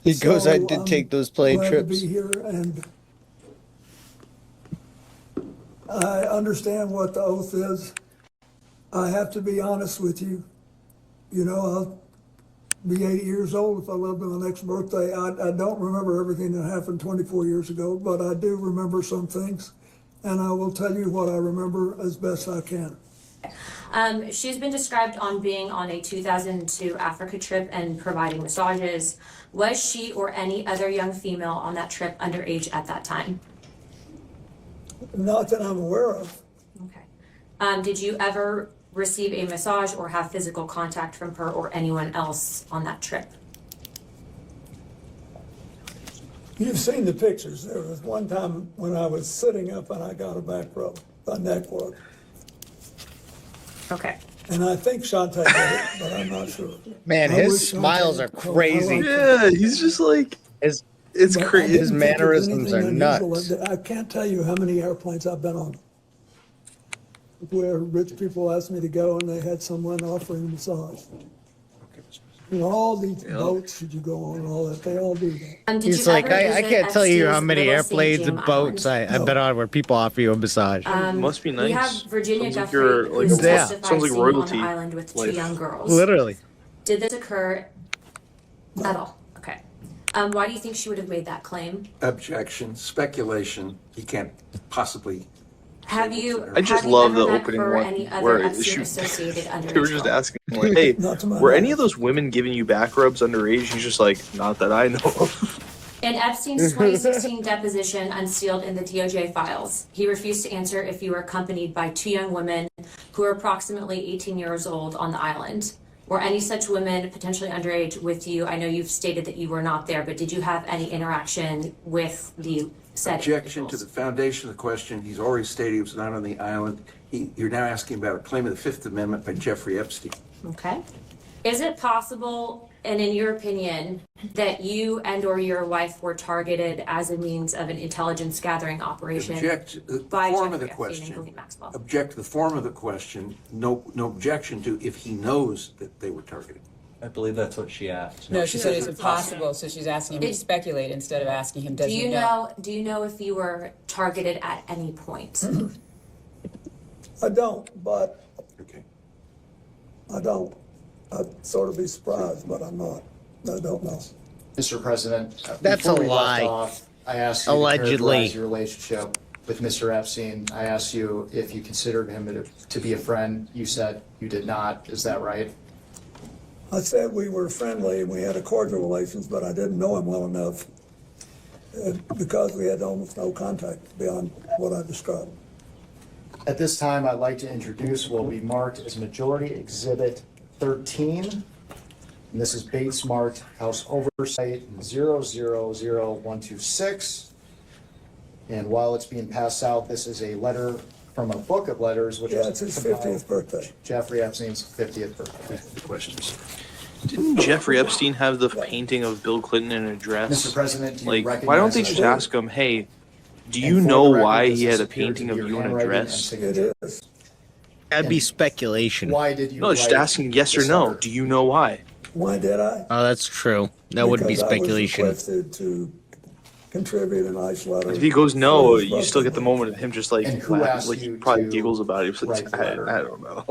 Speaker 1: He goes, I
Speaker 11: So,
Speaker 1: did
Speaker 11: I'm
Speaker 1: take those plane
Speaker 11: glad
Speaker 1: trips.
Speaker 11: to be here, and I understand what the oath is. I have to be honest with you. I'll be 80 years old if I live to my next birthday. I don't remember everything that happened 24 years ago, but I do remember some things, and I will tell you what I remember as best I can.
Speaker 10: She's been described on being on a 2002 Africa trip and providing massages. Was she or any other young female on that trip underage at that time?
Speaker 11: Not that I'm aware of.
Speaker 10: Okay. Did you ever receive a massage or have physical contact from her or anyone else on that trip?
Speaker 11: You've seen the pictures. There was one time when I was sitting up and I got a back rub, a neck rub.
Speaker 10: Okay.
Speaker 11: And I think Shantae did it, but I'm not sure.
Speaker 1: Man,
Speaker 11: I
Speaker 1: his
Speaker 11: wish
Speaker 1: smiles
Speaker 11: Shantae-
Speaker 1: are crazy.
Speaker 2: Yeah, he's just like,
Speaker 1: His
Speaker 2: it's
Speaker 11: But I
Speaker 2: crazy.
Speaker 11: didn't
Speaker 1: His
Speaker 11: think there was
Speaker 1: mannerisms
Speaker 11: anything
Speaker 1: are
Speaker 11: unusual.
Speaker 1: nuts.
Speaker 11: I can't tell you how many airplanes I've been on where rich people asked me to go and they had someone offering a massage. All these boats should you go on and all that, they all do that.
Speaker 10: Did
Speaker 1: He's
Speaker 10: you
Speaker 1: like,
Speaker 10: ever
Speaker 1: I
Speaker 10: visit
Speaker 1: can't tell you how
Speaker 10: Epstein's
Speaker 1: many
Speaker 10: Little St.
Speaker 1: airplanes and
Speaker 10: James
Speaker 1: boats
Speaker 10: Island?
Speaker 1: I've been on where people offer you a massage.
Speaker 2: Must be
Speaker 10: We have
Speaker 2: nice.
Speaker 10: Virginia
Speaker 2: Sounds like
Speaker 10: Guthrie,
Speaker 2: you're, like,
Speaker 10: who's
Speaker 1: Yeah.
Speaker 10: testified
Speaker 2: sounds like
Speaker 10: seeing on
Speaker 2: royalty
Speaker 10: the island with two
Speaker 2: life.
Speaker 10: young girls.
Speaker 1: Literally.
Speaker 10: Did this occur at all? Okay. Why do you think she would have made that claim?
Speaker 9: Objection, speculation, he can't possibly.
Speaker 10: Have you?
Speaker 2: I just
Speaker 10: have you
Speaker 2: love
Speaker 10: ever
Speaker 2: the
Speaker 10: met
Speaker 2: opening
Speaker 10: her or
Speaker 2: one
Speaker 10: any other
Speaker 2: where
Speaker 10: Epstein
Speaker 2: she-
Speaker 10: associated
Speaker 2: They were just
Speaker 10: underage girl?
Speaker 2: asking, like, hey,
Speaker 11: Not to my
Speaker 2: were any of
Speaker 11: knowledge.
Speaker 2: those women giving you back rubs underage? He's just like, not that I know of.
Speaker 10: In Epstein's 2016 deposition unsealed in the DOJ files, he refused to answer if you were accompanied by two young women who were approximately 18 years old on the island. Were any such women potentially underage with you? I know you've stated that you were not there, but did you have any interaction with the said
Speaker 9: Objection to the
Speaker 10: individuals?
Speaker 9: foundation of the question, he's already stated he was not on the island. You're now asking about a claim of the Fifth Amendment by Jeffrey Epstein.
Speaker 10: Okay. Is it possible, and in your opinion, that you and or your wife were targeted as a means of an intelligence gathering operation?
Speaker 9: Object to the
Speaker 10: by
Speaker 9: form of the
Speaker 10: Jeffrey Epstein and
Speaker 9: question.
Speaker 10: Ghislaine Maxwell?
Speaker 9: Object to the form of the question. No objection to if he knows that they were targeted.
Speaker 6: I believe that's what she asked.
Speaker 5: No, she said it's impossible, so she's asking him to speculate instead of asking him, does
Speaker 10: Do
Speaker 5: he
Speaker 10: you
Speaker 5: know?
Speaker 10: know? Do you know if you were targeted at any point?
Speaker 11: I don't, but
Speaker 9: Okay.
Speaker 11: I don't. I'd sort of be surprised, but I'm not. I don't know.
Speaker 13: Mr. President,
Speaker 1: That's
Speaker 13: before
Speaker 1: a
Speaker 13: we left
Speaker 1: lie.
Speaker 13: off, I asked you
Speaker 1: Allegedly.
Speaker 13: to characterize your relationship with Mr. Epstein. I asked you if you considered him to be a friend. You said you did not. Is that right?
Speaker 11: I said we were friendly and we had a cordial relations, but I didn't know him well enough because we had almost no contact beyond what I described.
Speaker 13: At this time, I'd like to introduce what will be marked as Majority Exhibit 13. And this is Bates marked House Oversight 000126. And while it's being passed out, this is a letter from a book of letters, which
Speaker 11: Yeah,
Speaker 13: is
Speaker 11: it's his 50th birthday.
Speaker 13: Jeffrey Epstein's 50th birthday.
Speaker 9: Questions?
Speaker 2: Didn't Jeffrey Epstein have the painting of Bill Clinton in a dress?
Speaker 13: Mr. President, do you
Speaker 2: Like,
Speaker 13: recognize
Speaker 2: why don't they
Speaker 13: that
Speaker 2: just
Speaker 13: book?
Speaker 2: ask him, hey, do
Speaker 13: And
Speaker 2: you
Speaker 13: for
Speaker 2: know
Speaker 13: the record,
Speaker 2: why
Speaker 13: does
Speaker 2: he
Speaker 13: this
Speaker 2: had a
Speaker 13: appear to
Speaker 2: painting
Speaker 13: be
Speaker 2: of
Speaker 13: your
Speaker 2: you in a
Speaker 13: handwriting and
Speaker 2: dress?
Speaker 13: signature?
Speaker 11: It is.
Speaker 1: That'd be speculation.
Speaker 13: Why did you
Speaker 2: No, just
Speaker 13: write
Speaker 2: asking yes or
Speaker 13: this
Speaker 2: no.
Speaker 13: letter?
Speaker 2: Do you know why?
Speaker 11: Why did I?
Speaker 1: Oh, that's true. That would be
Speaker 11: Because
Speaker 1: speculation.
Speaker 11: I was requested to contribute a nice letter.
Speaker 2: If he goes
Speaker 11: for
Speaker 2: no,
Speaker 11: his
Speaker 2: you still get the
Speaker 11: birthday.
Speaker 2: moment of him just like
Speaker 13: And who
Speaker 2: laughing,
Speaker 13: asked
Speaker 2: like he
Speaker 13: you
Speaker 2: probably
Speaker 13: to
Speaker 2: giggles about it.
Speaker 13: write the letter?
Speaker 2: I don't know.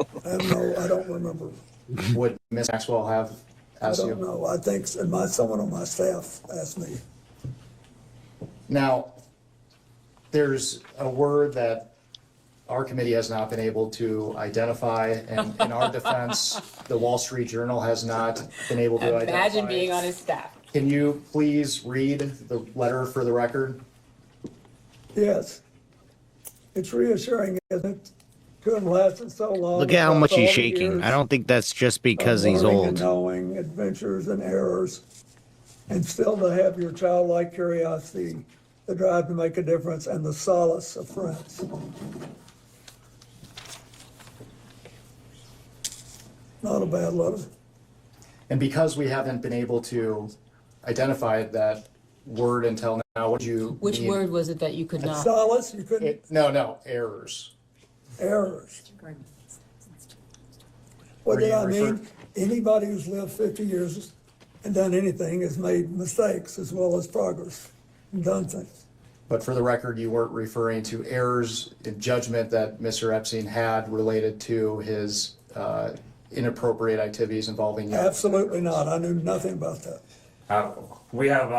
Speaker 11: I don't remember.
Speaker 13: Would Ms. Maxwell have
Speaker 11: I
Speaker 13: asked
Speaker 11: don't
Speaker 13: you?
Speaker 11: know. I think someone on my staff asked me.
Speaker 13: Now, there's a word that our committee has not been able to identify, and in our defense, the Wall Street Journal has not been able to identify.
Speaker 5: Imagine being on his staff.
Speaker 13: Can you please read the letter for the record?
Speaker 11: Yes. It's reassuring, isn't it? To have lasted so long.
Speaker 1: Look at how
Speaker 11: across
Speaker 1: much
Speaker 11: all
Speaker 1: he's
Speaker 11: the
Speaker 1: shaking.
Speaker 11: years
Speaker 1: I don't think that's just because
Speaker 11: of
Speaker 1: he's
Speaker 11: learning
Speaker 1: old.
Speaker 11: and knowing, adventures and errors, and still to have your childlike curiosity, the drive to make a difference, and the solace of friends. Not a bad letter.
Speaker 13: And because we haven't been able to identify that word until now, what do you
Speaker 5: Which
Speaker 13: mean?
Speaker 5: word was it that you could not?
Speaker 11: Solace, you couldn't,
Speaker 13: No, errors.
Speaker 11: errors. What
Speaker 13: Are
Speaker 11: did
Speaker 13: you
Speaker 11: I mean?
Speaker 13: referring-
Speaker 11: Anybody who's lived 50 years and done anything has made mistakes as well as progress and done things.
Speaker 13: But for the record, you weren't referring to errors in judgment that Mr. Epstein had related to his inappropriate activities involving you.
Speaker 11: Absolutely not. I knew nothing about that.
Speaker 6: We have,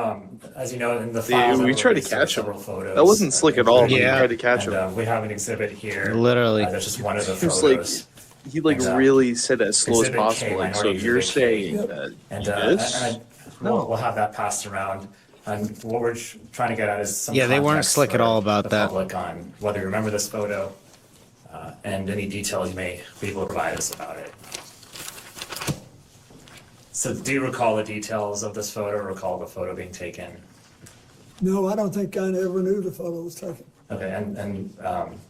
Speaker 6: as you know, in the
Speaker 2: Yeah,
Speaker 6: files.
Speaker 2: we
Speaker 6: that
Speaker 2: tried to
Speaker 6: released, there are
Speaker 2: catch him.
Speaker 6: several photos,
Speaker 2: That wasn't slick at all.
Speaker 1: Yeah.
Speaker 2: We tried to catch him.
Speaker 6: And we have an exhibit here.
Speaker 1: Literally.
Speaker 6: That's just one of the
Speaker 2: He was like,
Speaker 6: photos.
Speaker 2: he like
Speaker 6: And,
Speaker 2: really said it as slow as
Speaker 6: Exhibit K,
Speaker 2: possible. Like, so
Speaker 6: minority
Speaker 2: you're
Speaker 6: exhibit K.
Speaker 2: saying that
Speaker 6: And,
Speaker 2: this?
Speaker 6: we'll have that passed around. And what we're trying to get at is some
Speaker 1: Yeah, they weren't
Speaker 6: context
Speaker 1: slick at
Speaker 6: for
Speaker 1: all about
Speaker 6: the
Speaker 1: that.
Speaker 6: public on whether you remember this photo and any details you may be able to provide us about it. So do you recall the details of this photo or recall the photo being taken?
Speaker 11: No, I don't think I ever knew the photo was taken.
Speaker 6: Okay, and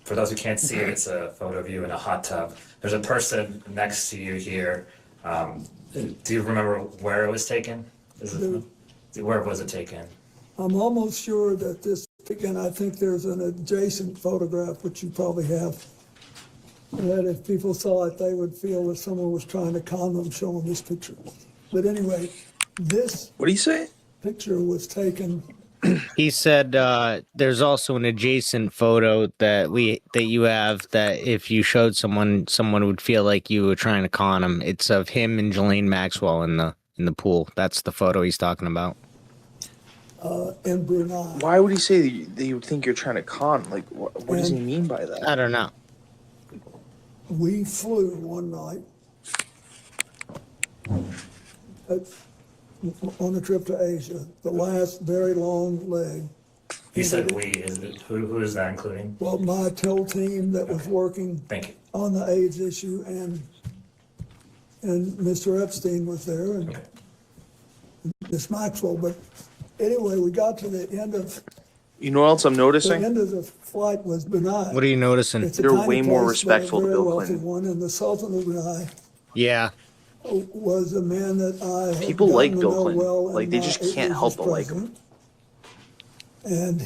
Speaker 6: for those who can't see it, it's a photo of you in a hot tub. There's a person next to you here. Do you remember where it was taken? Where was it taken?
Speaker 11: I'm almost sure that this, again, I think there's an adjacent photograph, which you probably have, that if people saw it, they would feel that someone was trying to con them showing this picture. But anyway, this
Speaker 2: What do you say?
Speaker 11: picture was taken,
Speaker 1: He said there's also an adjacent photo that you have that if you showed someone would feel like you were trying to con him. It's of him and Jelaine Maxwell in the pool. That's the photo he's talking about.
Speaker 11: in Brunei.
Speaker 2: Why would he say that you would think you're trying to con? Like, what does he
Speaker 11: And-
Speaker 2: mean by that?
Speaker 1: I don't know.
Speaker 11: We flew one night on a trip to Asia, the last very long leg.
Speaker 6: You said we, who is that including?
Speaker 11: Well, my TIL team that was working
Speaker 6: Thank you.
Speaker 11: on the AIDS issue, and Mr. Epstein was there, and Miss Maxwell. But anyway, we got to the end of
Speaker 2: You know what else I'm
Speaker 11: the
Speaker 2: noticing?
Speaker 11: end of the flight was Brunei.
Speaker 1: What are you noticing?
Speaker 11: It's a
Speaker 2: They're
Speaker 11: tiny
Speaker 2: way more
Speaker 11: place, but a
Speaker 2: respectful to
Speaker 11: very
Speaker 2: Bill
Speaker 11: wealthy
Speaker 2: Clinton.
Speaker 11: one, and the Sultan of Brunei
Speaker 1: Yeah.
Speaker 11: was a man that I had
Speaker 2: People like
Speaker 11: gotten to
Speaker 2: Bill
Speaker 11: know
Speaker 2: Clinton.
Speaker 11: well in
Speaker 2: Like, they
Speaker 11: my
Speaker 2: just
Speaker 11: 8
Speaker 2: can't
Speaker 11: years
Speaker 2: help
Speaker 11: as
Speaker 2: but like him.
Speaker 11: president. And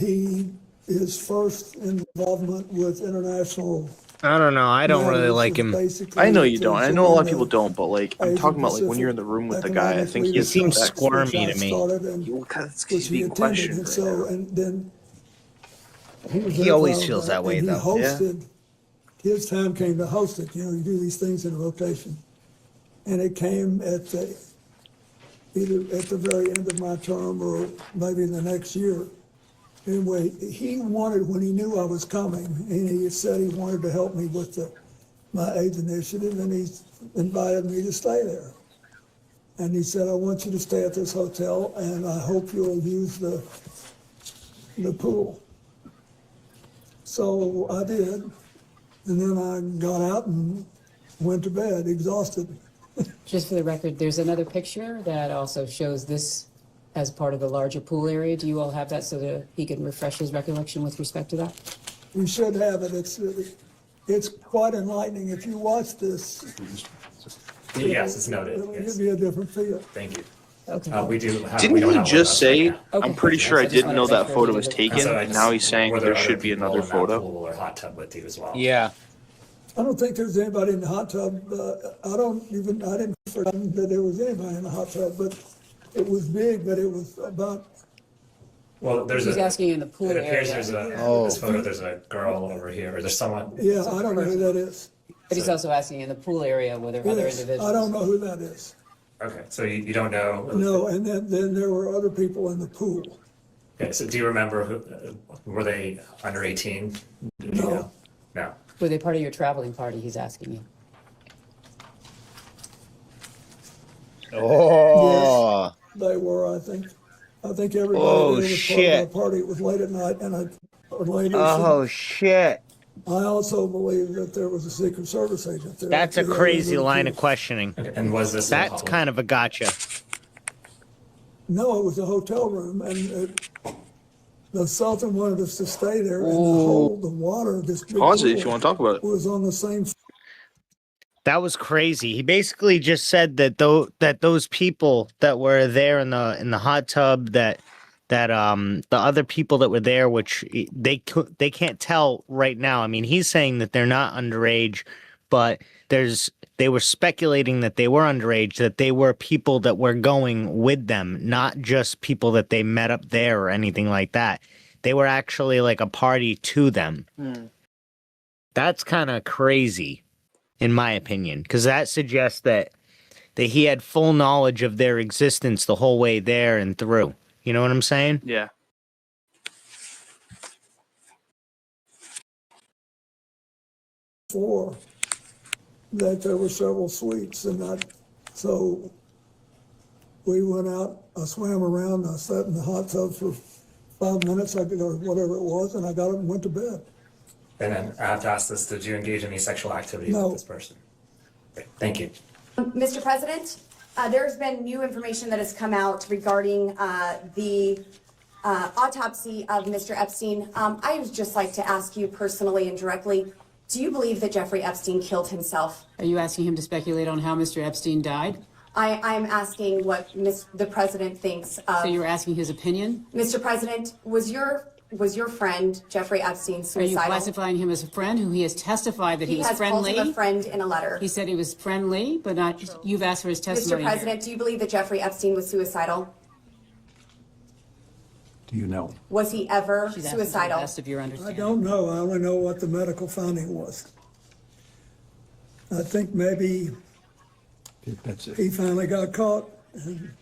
Speaker 11: his first involvement with international.
Speaker 1: I don't know. I don't really
Speaker 11: matters
Speaker 1: like
Speaker 11: was
Speaker 1: him.
Speaker 11: basically
Speaker 2: I know you
Speaker 11: to
Speaker 2: don't. I know a lot of
Speaker 11: join
Speaker 2: people
Speaker 11: the
Speaker 2: don't, but like, I'm
Speaker 11: Asian
Speaker 2: talking about like when you're in the
Speaker 11: Pacific
Speaker 2: room with the guy. I think he
Speaker 11: Economic
Speaker 2: has
Speaker 1: seems
Speaker 2: respect.
Speaker 1: squirmy
Speaker 11: which I
Speaker 1: to me.
Speaker 11: started and
Speaker 2: Well, that's
Speaker 11: which
Speaker 2: he's
Speaker 11: he
Speaker 2: being
Speaker 11: attended,
Speaker 2: questioned
Speaker 11: and
Speaker 2: right
Speaker 11: so,
Speaker 2: now.
Speaker 11: and then he was
Speaker 1: He
Speaker 11: there
Speaker 1: always
Speaker 11: for
Speaker 1: feels that way,
Speaker 11: and
Speaker 1: though.
Speaker 11: He hosted, his time came to host it, you do these things in rotation. And it came at either at the very end of my term or maybe in the next year. Anyway, he wanted, when he knew I was coming, and he said he wanted to help me with my AIDS initiative, and he invited me to stay there. And he said, I want you to stay at this hotel, and I hope you'll use the pool. So I did, and then I got out and went to bed, exhausted.
Speaker 5: Just for the record, there's another picture that also shows this as part of the larger pool area. Do you all have that so that he can refresh his recollection with respect to that?
Speaker 11: We should have it. It's quite enlightening. If you watch this,
Speaker 6: Yes, it's noted.
Speaker 11: it'll
Speaker 6: Yes.
Speaker 11: give you a different feel.
Speaker 6: Thank you.
Speaker 5: Okay.
Speaker 6: We do have.
Speaker 2: Didn't
Speaker 6: we don't
Speaker 2: he
Speaker 6: have one
Speaker 2: just
Speaker 6: of those
Speaker 2: say,
Speaker 6: right now.
Speaker 2: I'm pretty sure I
Speaker 5: just
Speaker 2: didn't
Speaker 5: wanted
Speaker 2: know
Speaker 5: to make
Speaker 2: that
Speaker 5: sure
Speaker 2: photo
Speaker 5: we
Speaker 2: was
Speaker 5: did it.
Speaker 2: taken,
Speaker 6: So I
Speaker 2: and
Speaker 6: just-
Speaker 2: now he's saying
Speaker 6: were
Speaker 2: there
Speaker 6: other
Speaker 2: should be
Speaker 6: people
Speaker 2: another
Speaker 6: in that
Speaker 2: photo?
Speaker 6: pool or hot tub with you as well?
Speaker 1: Yeah.
Speaker 11: I don't think there's anybody in the hot tub. I didn't forget that there was anybody in the hot tub, but it was big, but it was about,
Speaker 6: Well, there's
Speaker 5: He's asking in the pool
Speaker 6: it appears
Speaker 5: area.
Speaker 6: this photo, there's a girl over here, or there's someone.
Speaker 11: yeah, I don't know who that is.
Speaker 5: But he's also asking in the pool area whether other
Speaker 11: Yes,
Speaker 5: individuals.
Speaker 11: I don't know who that is.
Speaker 6: Okay, so you don't know?
Speaker 11: No, and then there were other people in the pool.
Speaker 6: Okay, so do you remember were they under 18? Did you
Speaker 11: No.
Speaker 6: know? No.
Speaker 5: Were they part of your traveling party, he's asking you?
Speaker 1: Oh,
Speaker 11: They were, I think. I think everybody
Speaker 1: Oh,
Speaker 11: there was part
Speaker 1: shit.
Speaker 11: of our party. It was late at night, and a lady said,
Speaker 1: oh shit.
Speaker 11: I also believe that there was a Secret Service agent there.
Speaker 1: That's a
Speaker 11: Yeah,
Speaker 1: crazy
Speaker 11: there were
Speaker 1: line
Speaker 11: two.
Speaker 1: of questioning.
Speaker 6: Okay, and was this in
Speaker 1: That's
Speaker 6: public?
Speaker 1: kind of a gotcha.
Speaker 11: No, it was a hotel room, and the Sultan wanted us to stay there, and the water, this big
Speaker 2: Pause it if
Speaker 11: pool
Speaker 2: you want to talk about it.
Speaker 11: was on the same.
Speaker 1: That was crazy. He basically just said that those people that were there in the hot tub, that the other people that were there, which they can't tell right now. I mean, he's saying that they're not underage, but they were speculating that they were underage, that they were people that were going with them, not just people that they met up there or anything like that. They were actually like a party to them. That's kind of crazy, in my opinion, because that suggests that he had full knowledge of their existence the whole way there and through. You know what I'm saying?
Speaker 2: Yeah.
Speaker 11: Floor, that there were several suites, and so we went out, I swam around, I sat in the hot tub for 5 minutes, or whatever it was, and I got up and went to bed.
Speaker 6: And then I have to ask this, did you engage in any sexual activity
Speaker 11: No.
Speaker 6: with this person? Okay, thank you.
Speaker 14: Mr. President, there's been new information that has come out regarding the autopsy of Mr. Epstein. I would just like to ask you personally and directly, do you believe that Jeffrey Epstein killed himself?
Speaker 5: Are you asking him to speculate on how Mr. Epstein died?
Speaker 14: I'm asking what the president thinks of.
Speaker 5: So you're asking his opinion?
Speaker 14: Mr. President, was your friend Jeffrey Epstein
Speaker 5: Are you
Speaker 14: suicidal?
Speaker 5: classifying him as a friend who he has testified that he was
Speaker 14: has called
Speaker 5: friendly?
Speaker 14: him a friend in a letter.
Speaker 5: He said he was friendly, but not, you've asked for his
Speaker 14: Mr.
Speaker 5: testimony. here.
Speaker 14: President, do you believe that Jeffrey Epstein was suicidal?
Speaker 9: Do you know?
Speaker 14: Was he ever
Speaker 5: She's asking for the
Speaker 14: suicidal?
Speaker 5: best of your
Speaker 11: I
Speaker 5: understanding.
Speaker 11: don't know, I only know what the medical finding was. I think maybe
Speaker 9: That's it.
Speaker 11: he finally got caught, and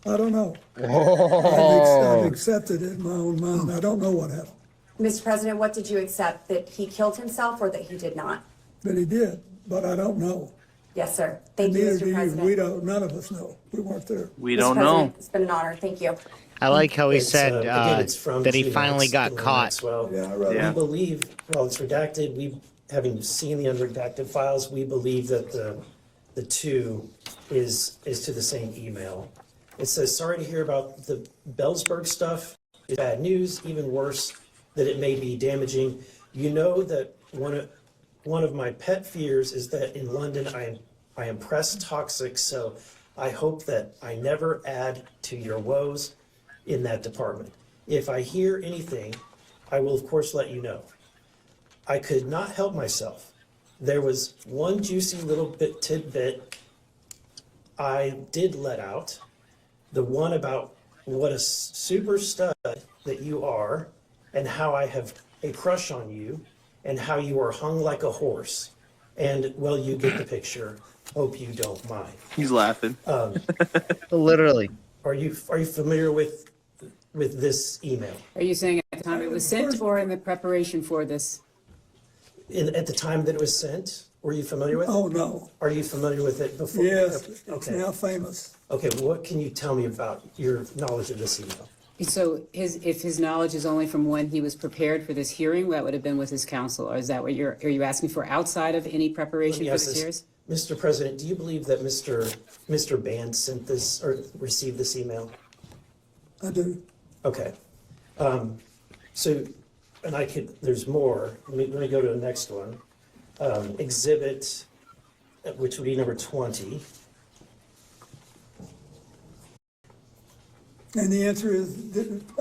Speaker 11: I don't know. I've accepted it in my own mind, I don't know what happened,
Speaker 14: Mr. President, what did you accept? That he killed himself or that he did not?
Speaker 11: but he did, but I don't know.
Speaker 14: Yes, sir. Thank you,
Speaker 11: Neither
Speaker 14: Mr.
Speaker 11: do you,
Speaker 14: President.
Speaker 11: we don't, none of us know, we weren't there.
Speaker 2: We
Speaker 14: Mr.
Speaker 2: don't
Speaker 14: President,
Speaker 2: know.
Speaker 14: It's been an honor. Thank you.
Speaker 1: I like how he said
Speaker 15: again, it's from
Speaker 1: that he
Speaker 15: Gina
Speaker 1: finally got caught.
Speaker 15: Maxwell.
Speaker 11: Yeah, I read
Speaker 2: Yeah.
Speaker 15: We believe, while it's redacted, having seen the unredacted files, we believe that the two is to the same email. It says, sorry to hear about the Bellsberg stuff. It's bad news, even worse, that it may be damaging. You know that one of my pet fears is that in London I am press toxic, so I hope that I never add to your woes in that department. If I hear anything, I will of course let you know. I could not help myself. There was one juicy little tidbit I did let out, the one about what a super stud that you are and how I have a crush on you and how you are hung like a horse. And well, you get the picture. Hope you don't mind.
Speaker 2: He's laughing.
Speaker 1: Literally.
Speaker 15: Are you familiar with this email?
Speaker 5: Are you saying at the time it was sent or in the preparation for this?
Speaker 15: At the time that it was sent, were you familiar with it?
Speaker 11: Oh, no,
Speaker 15: Are you familiar with it before?
Speaker 11: yes, it's
Speaker 15: Okay.
Speaker 11: now famous.
Speaker 15: Okay, what can you tell me about your knowledge of this email?
Speaker 5: So if his knowledge is only from when he was prepared for this hearing, that would have been with his counsel, or is that what are you asking for outside of any preparation for
Speaker 15: Yes,
Speaker 5: this hearing?
Speaker 15: Mr. President, do you believe that Mr. Band sent this or received this email?
Speaker 11: I do.
Speaker 15: Okay. So, and there's more. Let me go to the next one. Exhibit, which would be number 20.
Speaker 11: And the answer is,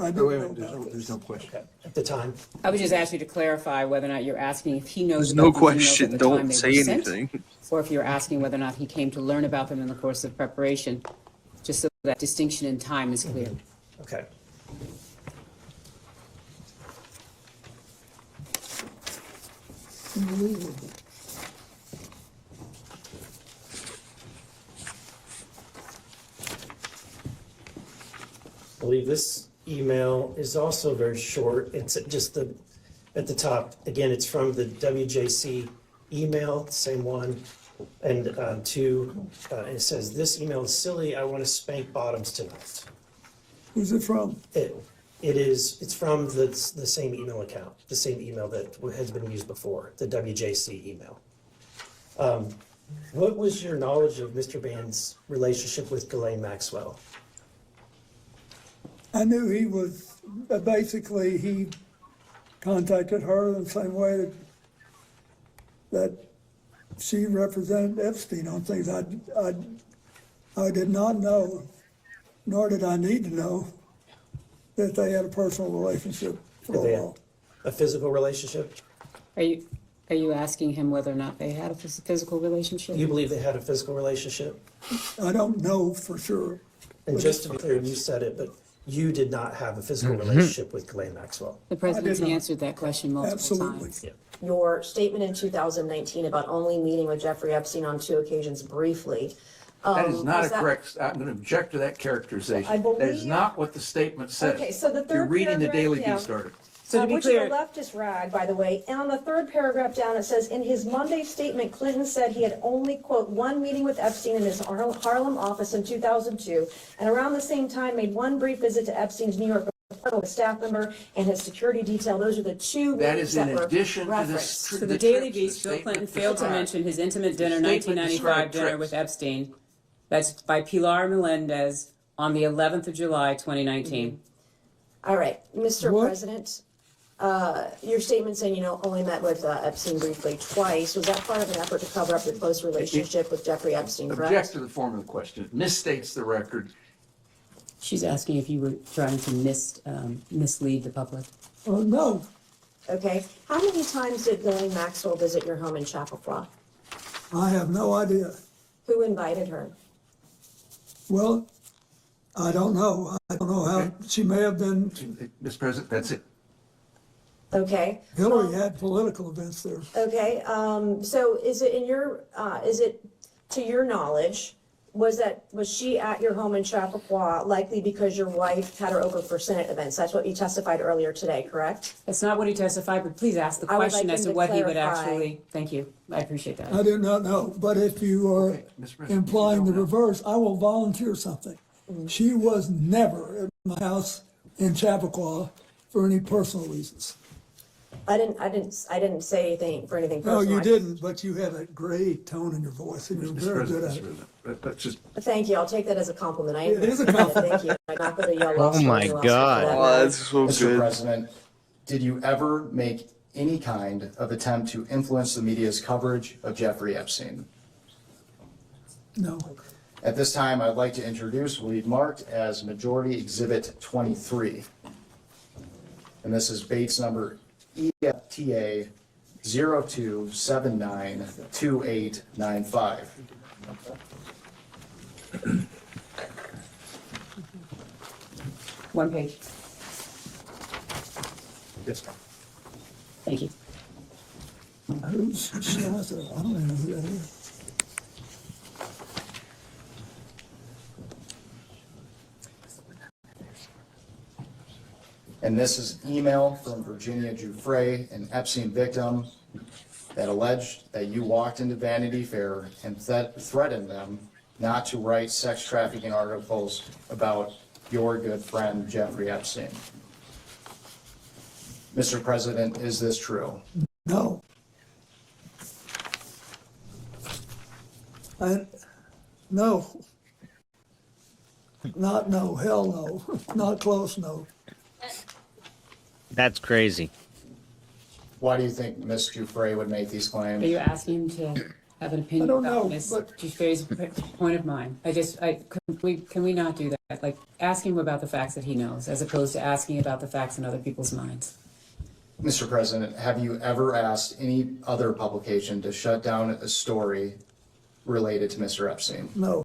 Speaker 11: I
Speaker 9: Oh,
Speaker 11: don't
Speaker 9: wait,
Speaker 11: know
Speaker 9: wait,
Speaker 11: about this.
Speaker 9: there's no question.
Speaker 15: At the time,
Speaker 5: I would just ask you to clarify whether or not you're asking if he knows
Speaker 2: There's
Speaker 5: about
Speaker 2: no
Speaker 5: these emails at
Speaker 2: question.
Speaker 5: the
Speaker 2: Don't
Speaker 5: time they
Speaker 2: say
Speaker 5: were sent,
Speaker 2: anything.
Speaker 5: or if you're asking whether or not he came to learn about them in the course of preparation, just so that distinction in time is clear.
Speaker 15: okay.
Speaker 11: Unbelievable.
Speaker 15: I believe this email is also very short. It's just at the top, again, it's from the WJC email, same one. And it says, "This email is silly. I want to spank bottoms tonight."
Speaker 11: Who's it from?
Speaker 15: It's from the same email account, the same email that has been used before, the WJC email. What was your knowledge of Mr. Band's relationship with Ghislaine Maxwell?
Speaker 11: I knew he was, basically, he contacted her the same way that she represented Epstein on things. I did not know, nor did I need to know, that they had a personal relationship for
Speaker 15: Did they
Speaker 11: a
Speaker 15: have
Speaker 11: while.
Speaker 15: a physical relationship?
Speaker 5: Are you asking him whether or not they had a physical relationship?
Speaker 15: You believe they had a physical relationship?
Speaker 11: I don't know for sure.
Speaker 15: And just to be clear, you said it, but you did not have a physical relationship with Ghislaine Maxwell.
Speaker 5: The president's
Speaker 11: not.
Speaker 5: answered that question multiple
Speaker 11: Absolutely.
Speaker 5: times.
Speaker 4: Your statement in 2019 about only meeting with Jeffrey Epstein on 2 occasions briefly.
Speaker 9: That is not
Speaker 4: was
Speaker 9: a
Speaker 4: that-
Speaker 9: correct, I'm going to object to that characterization.
Speaker 4: I
Speaker 9: That is
Speaker 4: believe-
Speaker 9: not what the statement says.
Speaker 4: Okay, so the
Speaker 9: You're
Speaker 4: third
Speaker 9: reading the
Speaker 4: paragraph,
Speaker 9: Daily
Speaker 4: yeah.
Speaker 9: Beast article.
Speaker 5: So to be
Speaker 4: which
Speaker 5: clear,
Speaker 4: is a leftist rag, by the way. And on the third paragraph down, it says, in his Monday statement, Clinton said he had only, quote, one meeting with Epstein in his Harlem office in 2002, and around the same time made one brief visit to Epstein's New York apartment with a staff member and his security detail. Those are the two
Speaker 9: That
Speaker 4: meetings
Speaker 9: is
Speaker 4: that
Speaker 9: in
Speaker 4: were
Speaker 9: addition to this.
Speaker 4: referenced.
Speaker 5: so the Daily
Speaker 9: trips,
Speaker 5: Beast,
Speaker 9: the
Speaker 5: Bill
Speaker 9: statement
Speaker 5: Clinton failed to
Speaker 9: described.
Speaker 5: mention his intimate dinner
Speaker 9: The statement
Speaker 5: 1995
Speaker 9: described
Speaker 5: dinner
Speaker 9: trips.
Speaker 5: with Epstein. That's by Pilar Melendez on the 11th of July, 2019.
Speaker 4: All right, Mr.
Speaker 11: What?
Speaker 4: President, your statement saying, only met with Epstein briefly twice, was that part of an effort to cover up your close relationship with Jeffrey Epstein,
Speaker 9: Object
Speaker 4: correct?
Speaker 9: to the form of the question. It misstates the record.
Speaker 5: She's asking if you were trying to mislead the public.
Speaker 11: No,
Speaker 4: Okay, how many times did Ghislaine Maxwell visit your home in Chappaqua?
Speaker 11: I have no idea.
Speaker 4: Who invited her?
Speaker 11: Well, I don't know. I don't know how, she may have been,
Speaker 9: Mr. President, that's it.
Speaker 4: Okay.
Speaker 11: Hillary had political events there.
Speaker 4: Okay, so is it is it to your knowledge, was she at your home in Chappaqua likely because your wife had her over for Senate events? That's what you testified earlier today, correct?
Speaker 5: That's not what he testified, but please ask the
Speaker 4: I would
Speaker 5: question
Speaker 4: like
Speaker 5: as
Speaker 4: him
Speaker 5: to
Speaker 4: to
Speaker 5: what he would
Speaker 4: clarify.
Speaker 5: actually, thank you, I appreciate that.
Speaker 11: I do not know, but if you are
Speaker 9: Okay, Mr. President,
Speaker 11: implying the
Speaker 9: you don't know.
Speaker 11: reverse, I will volunteer something. She was never at my house in Chappaqua for any personal reasons.
Speaker 4: I didn't say anything for anything
Speaker 11: No,
Speaker 4: personal.
Speaker 11: you
Speaker 4: I
Speaker 11: didn't, but you had a great tone in your voice, and you're
Speaker 9: Mr.
Speaker 11: very good
Speaker 9: President,
Speaker 11: at
Speaker 9: Mr.
Speaker 11: it.
Speaker 9: President, let's just,
Speaker 4: Thank you, I'll take that as a compliment. I
Speaker 11: It is a
Speaker 4: Thank you. I'm not gonna yell off
Speaker 1: Oh my
Speaker 4: anyone else
Speaker 1: God.
Speaker 4: for that
Speaker 2: Oh,
Speaker 4: matter.
Speaker 2: that's so
Speaker 13: Mr.
Speaker 2: good.
Speaker 13: President, did you ever make any kind of attempt to influence the media's coverage of Jeffrey Epstein?
Speaker 11: No.
Speaker 13: At this time, I'd like to introduce what we've marked as Majority Exhibit 23. And this is Bates number EFTA 02792895.
Speaker 5: One page,
Speaker 9: yes.
Speaker 5: thank you.
Speaker 11: Who's Schneider? I don't even know who that is.
Speaker 13: And this is email from Virginia Giuffre, an Epstein victim, that alleged that you walked into Vanity Fair and threatened them not to write sex trafficking articles about your good friend Jeffrey Epstein. Mr. President, is this true?
Speaker 11: No. No. Not no, hell no, not close, no.
Speaker 1: That's crazy.
Speaker 13: Why do you think Ms. Giuffre would make these
Speaker 5: Are
Speaker 13: claims?
Speaker 5: you asking him to have an opinion
Speaker 11: don't
Speaker 5: about
Speaker 11: know,
Speaker 5: Ms.
Speaker 11: but-
Speaker 5: Giuffre's point of mine. Can we not do that? Like, ask him about the facts that he knows, as opposed to asking about the facts in other people's minds.
Speaker 13: Mr. President, have you ever asked any other publication to shut down a story related to Mr. Epstein?
Speaker 11: No.